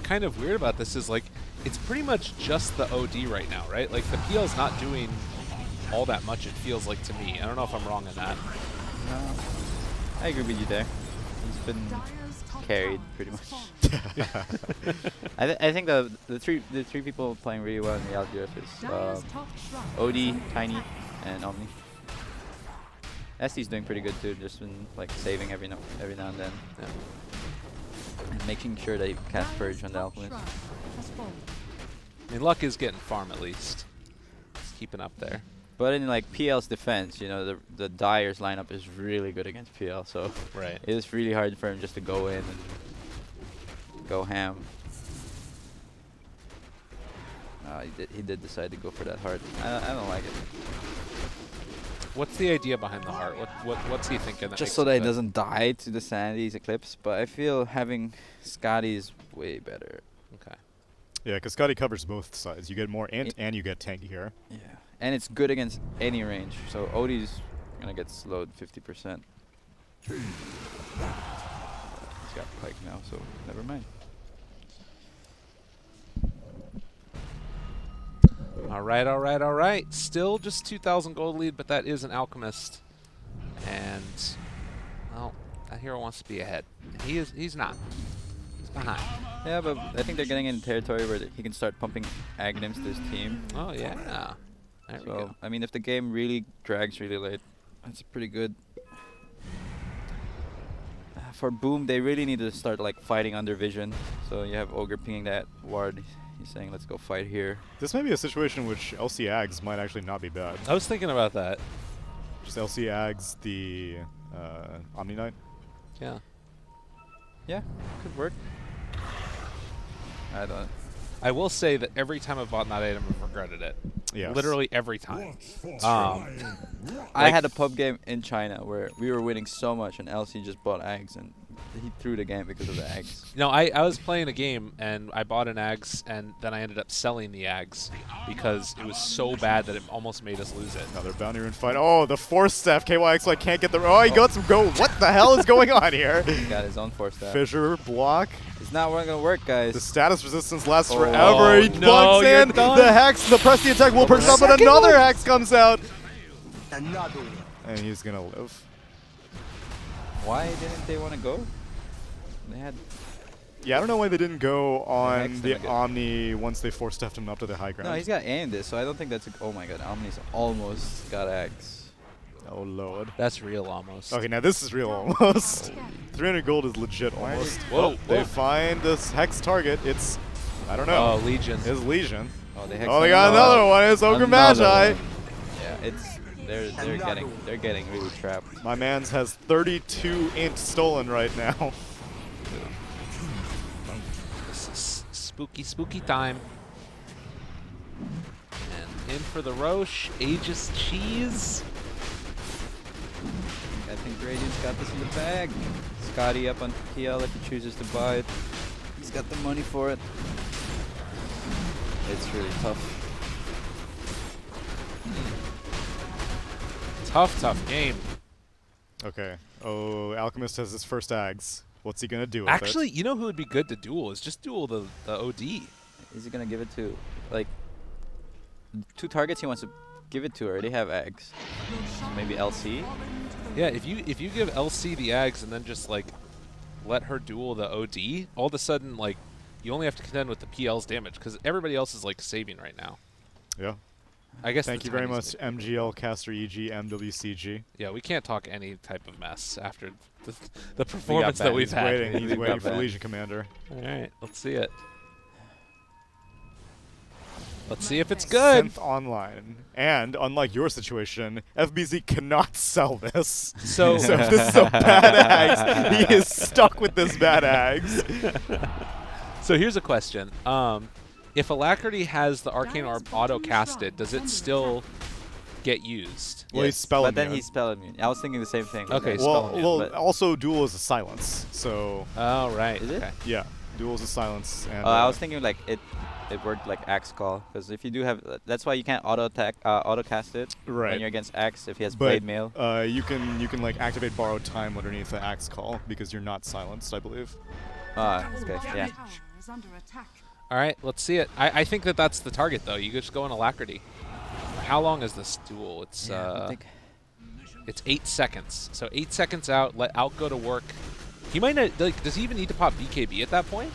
kind of weird about this is like it's pretty much just the OD right now, right? Like the PL's not doing all that much. It feels like to me. I don't know if I'm wrong in that. No, I agree with you there. He's been carried pretty much. I think the three people playing really well in the LGF is OD, Tiny, and Omni. SD's doing pretty good too. Just been like saving every now and then, Yeah. and making sure that he cast Purge on the Alchemist. I mean, Luck is getting farm at least. He's keeping up there. But in like PL's defense, you know, the Dyer's lineup is really good against PL, so Right. it is really hard for him just to go in and go ham. He did decide to go for that heart. I don't like it. What's the idea behind the heart? What's he thinking? That Just makes so it that he good? doesn't die to the Sanity's Eclipse, but I feel having Scotty is way better. Okay. Yeah, because Scotty covers both sides. You get more int and you get tank here. Yeah, and it's good against any range. So Odie's gonna get slowed 50%. He's got Pike now, so never mind. All right, all right, all right. Still just 2,000 gold lead, but that is an Alchemist. And, well, that hero wants to be ahead. He's not. He's behind. Yeah, but I think they're getting into territory where he can start pumping Aghanim's to his team. Oh, yeah. There we So, go. I mean, if the game really drags really late, that's pretty good. For Boom, they really need to start like fighting under vision. So you have Ogre pinging that ward. He's saying, let's go fight here. This may be a situation in which LC Ags might actually not be bad. I was thinking about that. Just LC Ags the Omni Knight. Yeah. Yeah, could work. I don't. I will say that every time I've bought that item, I've regretted it. Yes. Literally every time. I had a pub game in China where we were winning so much, and LC just bought Ags, and he threw the game because of the Ags. No, I was playing a game, and I bought an Ags, and then I ended up selling the Ags because it was so bad that it almost made us lose it. Another bounty rune fight. Oh, the force staff. KYXY can't get the. Oh, he got some go. What the hell is going on here? He got his own force staff. Fissure block. It's not gonna work, guys. The status resistance lasts Oh. forever. He No, blocks you're in. done. The hex, the press the attack will burst up, but second another one. hex comes out. Another one. And he's gonna live. Why didn't they want to go? They had. Yeah, I don't know why they didn't go hex on the them again. Omni once they force stuffed him up to the high ground. No, he's got aimed this, so I don't think that's. Oh my god, Omni's almost got Ags. Oh lord. That's real almost. Okay, now this is real almost. 300 gold is legit Why almost. Whoa, They whoa. find this hex target. It's, I don't Oh, know. Legion. It's Legion. Oh, they Oh, they got another one. It's Ogre Magi. Yeah, it's they're getting really trapped. My man's has 32 int stolen right now. This is spooky, spooky time. And in for the Roche, Aegis Cheese. think Radiant's got this in the bag. Scotty up on PL if he chooses to buy it. He's got the money for it. It's really tough. Tough game. Okay. Oh, Alchemist has his first Ags. What's he gonna do with Actually, it? you know who would be good to duel is just duel the OD. Is he gonna give it to, like, 2 targets he wants to give it to already have eggs? So maybe LC? Yeah, if you give LC the Ags and then just like let her duel the OD, all of a sudden like you only have to contend with the PL's damage because everybody else is like saving right now. Yeah. I guess. Thank you very much, MGL Caster EG MWCG. Yeah, we can't talk any type of mess after the performance that we've He's had. waiting. He's We waiting got for banned. Legion Commander. All right, let's see it. Let's see if it's good. 10th online. And unlike your situation, FBZ cannot sell this. So, So if this is a bad Ags, he is stuck with this bad Ags. so here's a question. If Alacrity has the Arcane Orb auto-casted, does it still get used? Well, he's spell but then immune. he's spell immune. I was thinking the same thing. with Okay, that. spell Well, immune, but- also Duel is a silence. So, Oh, right. Is it? Okay. yeah. Duel is a silence. And, I was thinking like it worked like Axe Call, because if you do have, that's why you can't auto cast it Right. when you're against Axe if he has But Blade Mail. you can like activate borrowed time underneath the axe call because you're not silenced, I believe. Okay, yeah. All right, let's see it. I think that's the target, though. You just go on Alacrity. How long is this duel? It's I think it's 8 seconds. So 8 seconds out. Let Alk go to work. He might not. Like, does he even need to pop BKB at that point?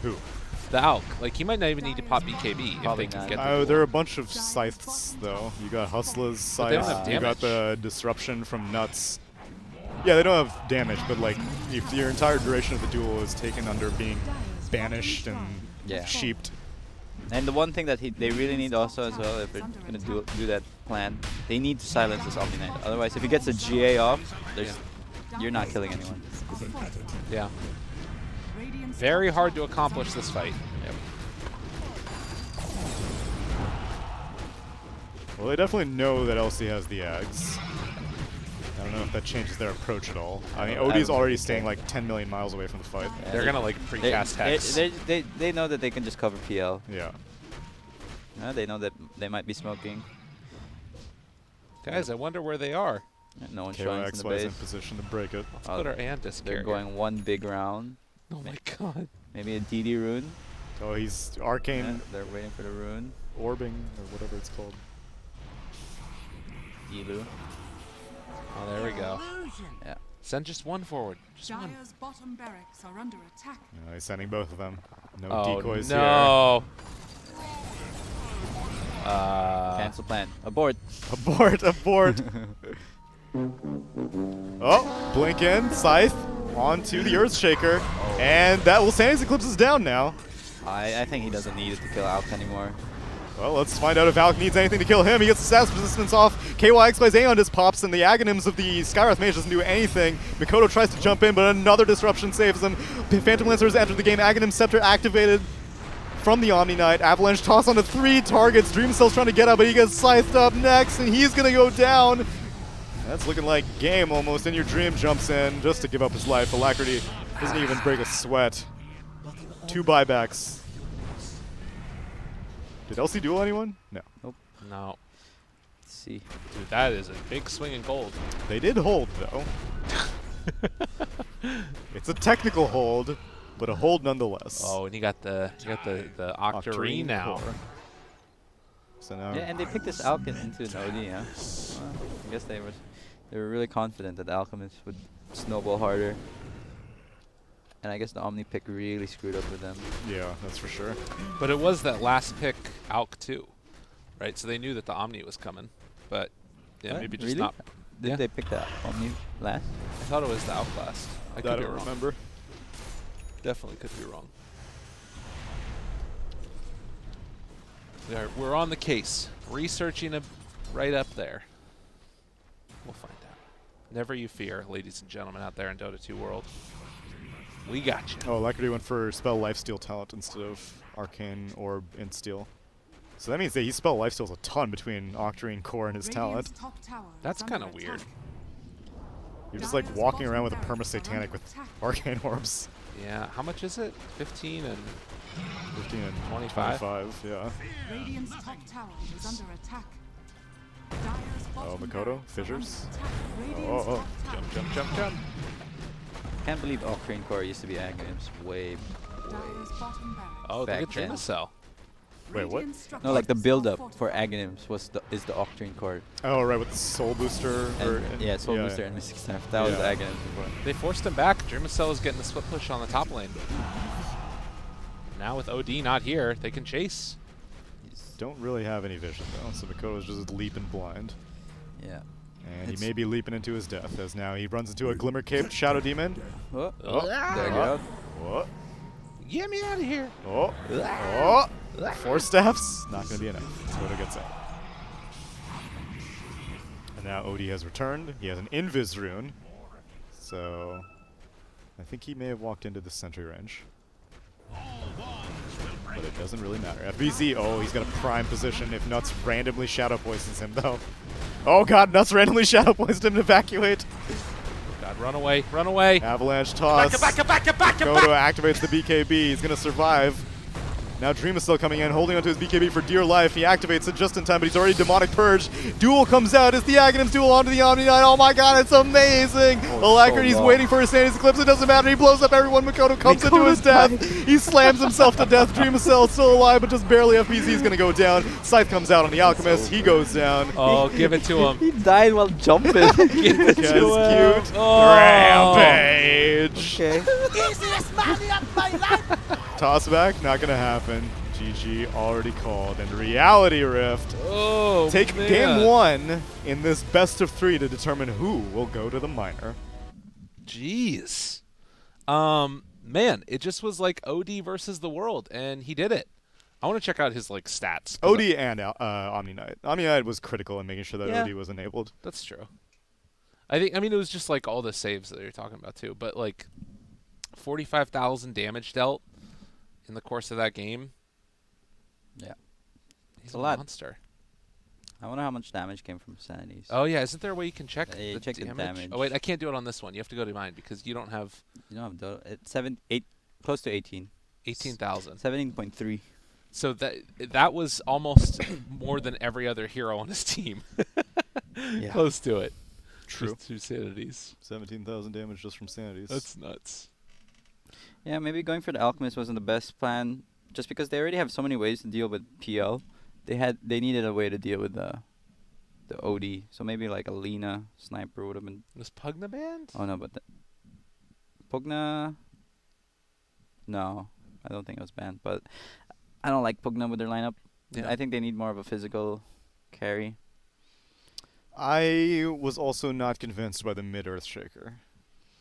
Who? The Alk. Like, he might not even need to pop BKB if Probably they can not. get the Oh, duel. there are a bunch of scythes though. You got Hustler's But they don't scythe. have You got damage. the disruption from Nuts. Yeah, they don't have damage, but like if your entire duration of the duel is taken under being banished and Yeah. sheeped. And the one thing that they really need also as well, if they're gonna do that plan, they need to silence this Omni Knight. Otherwise, if he gets a GA off, you're not killing anyone. Yeah. Very hard to accomplish this fight. Yep. Well, they definitely know that LC has the Ags. I don't know if that changes their approach at all. I mean, I OD's don't already think so. staying like 10 million miles away from the fight. Yeah, They're gonna like they, precast Hex. they know that they can just cover PL. Yeah. They know that they might be smoking. Guys, I wonder where they are. No one showing in the KOXY is in base. position to break it. Let's put our Andis They're carrier. going one big round. Oh my god. Maybe a DD rune. Oh, he's Yeah, arcane they're waiting for the rune. orbing or whatever it's called. Elu. Oh, there we go. Yeah. Send just one forward. Just one. Dire's bottom barracks are under attack. He's sending both of them. No Oh, decoys no. Cancel plan. Abort. here. Abort, abort. Oh, blink in, scythe, onto the Earthshaker. And that will Sandy's Eclipse is down now. I think he doesn't need it to kill Alk anymore. Well, let's find out if Alk needs anything to kill him. He gets the status resistance off. KYX by Aeon just pops, and the Aghanims of the Skywrath Mage doesn't do anything. Mikoto tries to jump in, but another disruption saves him. Phantom Lancer has entered the game. Aghanim Scepter activated from the Omni Knight. Avalanche toss onto 3 targets. Dream Cell's trying to get up, but he gets scythed up next, and he's going to go down. That's looking like game almost, and your Dream jumps in just to give up his life. Alacrity doesn't even break a sweat. 2 buybacks. Did LC duel anyone? No. No. Let's see. Dude, that is a big swing in gold. They did hold, though. It's a technical hold, but a hold nonetheless. Oh, and you got the Octarine now. core. So now, Yeah, and they picked this Alk into an OD, yeah. I guess they were really confident that the Alchemist would snowball harder. And I guess the Omni pick really screwed up with them. yeah, that's for sure. But it was that last pick, Alk too, right? So they knew that the Omni was coming, but yeah, What? maybe just Really? not. Did Yeah. they pick that Omni last? I thought it was the Alk last. I could I be don't wrong. remember. Definitely could be wrong. We're on the case, researching it right up there. We'll find out. Never you fear, ladies and gentlemen out there in Dota 2 world. We got you. Oh, Alacrity went for Spell Lifesteal talent instead of Arcane Orb and Steel. So that means that he Spell Lifesteals a ton between Octarine Core and his talent. Radiant's top tower is That's under kind of attack. weird. You're just like walking around with a perma-satanic with arcane orbs. Yeah, how much is it? 15 and 15 and 25? 25, yeah. Radiant's top tower is under attack. Dire's Oh, bottom Makoto, barracks are fissures. under attack. Oh, Radiant's oh. top tower Jump, jump, jump, jump. Can't believe Octane Core used to be Aghanims way. Dire's bottom barracks. Oh, look Back at then. Dreamcell. Wait, what? Radiant No, like the structures build-up are for fortified. Aghanims is the Octane Core. Oh, right, with the Soul Booster. And, yeah, Soul Booster and Mystic Staff. That was the Yeah. Aghanims before. They forced him back. Dreamcell is getting the split push on the top lane. Now with OD not here, they can chase. Don't really have any vision, though, so Makoto's just leaping blind. Yeah. And It's- he may be leaping into his death, as now he runs into a Glimmer-caped Shadow Demon. Oh, Oh, there you go. What? Get me out of here. Oh, oh, 4 staffs, not going to be enough. Makoto gets out. And now OD has returned. He has an Invis rune. So, I think he may have walked into the sentry range. But it doesn't really matter. FBZ, oh, he's got a prime position if Nuts randomly Shadow Poisons him, though. Oh god, Nuts randomly Shadow Poisoned him to evacuate. God, run away, run away. Avalanche toss. Makoto activates the BKB. He's going to survive. Now Dream is still coming in, holding onto his BKB for dear life. He activates it just in time, but he's already Demonic Purge. Duel comes out. It's the Aghanims duel onto the Omni Knight. Oh my god, it's amazing. Alacrity's long. waiting for his Sandy's Eclipse. It doesn't matter. He blows up everyone. Makoto comes into his death. He slams himself to death. Dreamcell is still alive, but just barely. FBZ is going to go down. Scythe comes out on the Alchemist. He goes down. Oh, give it to him. He died while jumping. Give it Guys, to him. cute. Oh. Rampage. Okay. Easiest money of my life! Toss back, not going to happen. GG already called. And Reality Rift. Oh, Take man. game 1 in this best of 3 to determine who will go to the minor. Jeez. Man, it just was like OD versus the world, and he did it. I want to check out his like stats. 'cause OD and Omni Knight. Omni Knight was critical in making sure that Yeah. OD was enabled. That's true. I mean, it was just like all the saves that you're talking about too, but like 45,000 damage dealt in the course of that game. Yeah. He's a a lot. monster. I wonder how much damage came from Sanities. Oh yeah, isn't there a way you can check Yeah, the check the damage. Oh wait, I can't do it on this one. You have to go to mine because you don't have You know, it's 8, close to 18. 18,000. 17.3. So that was almost more than every other hero on his team. Yeah. Close to it. True. Just 2 sanities. 17,000 damage just from Sanities. That's nuts. Yeah, maybe going for the Alchemist wasn't the best plan, just because they already have so many ways to deal with PL. They needed a way to deal with the OD. So maybe like a Lina sniper would have been. Was Pugna banned? Oh no, but Pugna. No, I don't think it was banned. But I don't like Pugna with their lineup. Yeah. I think they need more of a physical carry. I was also not convinced by the mid Earthshaker.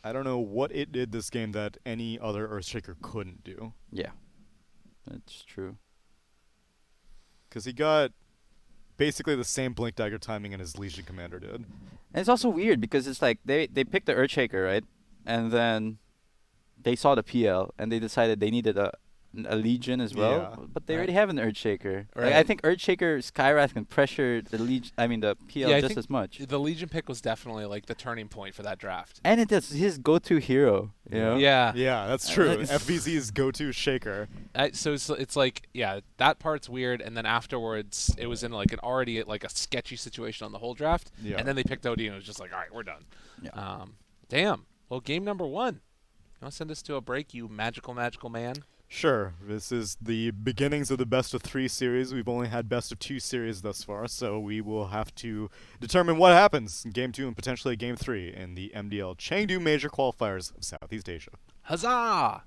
I don't know what it did this game that any other Earthshaker couldn't do. Yeah, that's true. Because he got basically the same Blink Dagger timing as his Legion Commander did. And it's also weird because it's like they picked the Earthshaker, right? And then they saw the PL and they decided they needed a Legion as well. Yeah. But they Right. already have an Earthshaker. Like, Right. I think Earthshaker Skywrath can pressure the Legion. I mean the PL Yeah, I just think as much. The Legion pick was definitely like the turning point for that draft. And it is his go-to hero. You know? Yeah. Yeah, that's true. it's- FBZ's go-to shaker. So it's like, yeah, that part's weird, and then afterwards it was in like an already like a sketchy situation on the whole draft, Yeah. and then they picked OD and it was just like, all right, we're done. Yeah. Damn. Well, game number 1. You want to send us to a break, you magical man? Sure, this is the beginnings of the best of 3 series. We've only had best of 2 series thus far, so we will have to determine what happens in Game 2 and potentially Game 3 in the MDL Chengdu Major Qualifiers of Southeast Asia. Huzzah!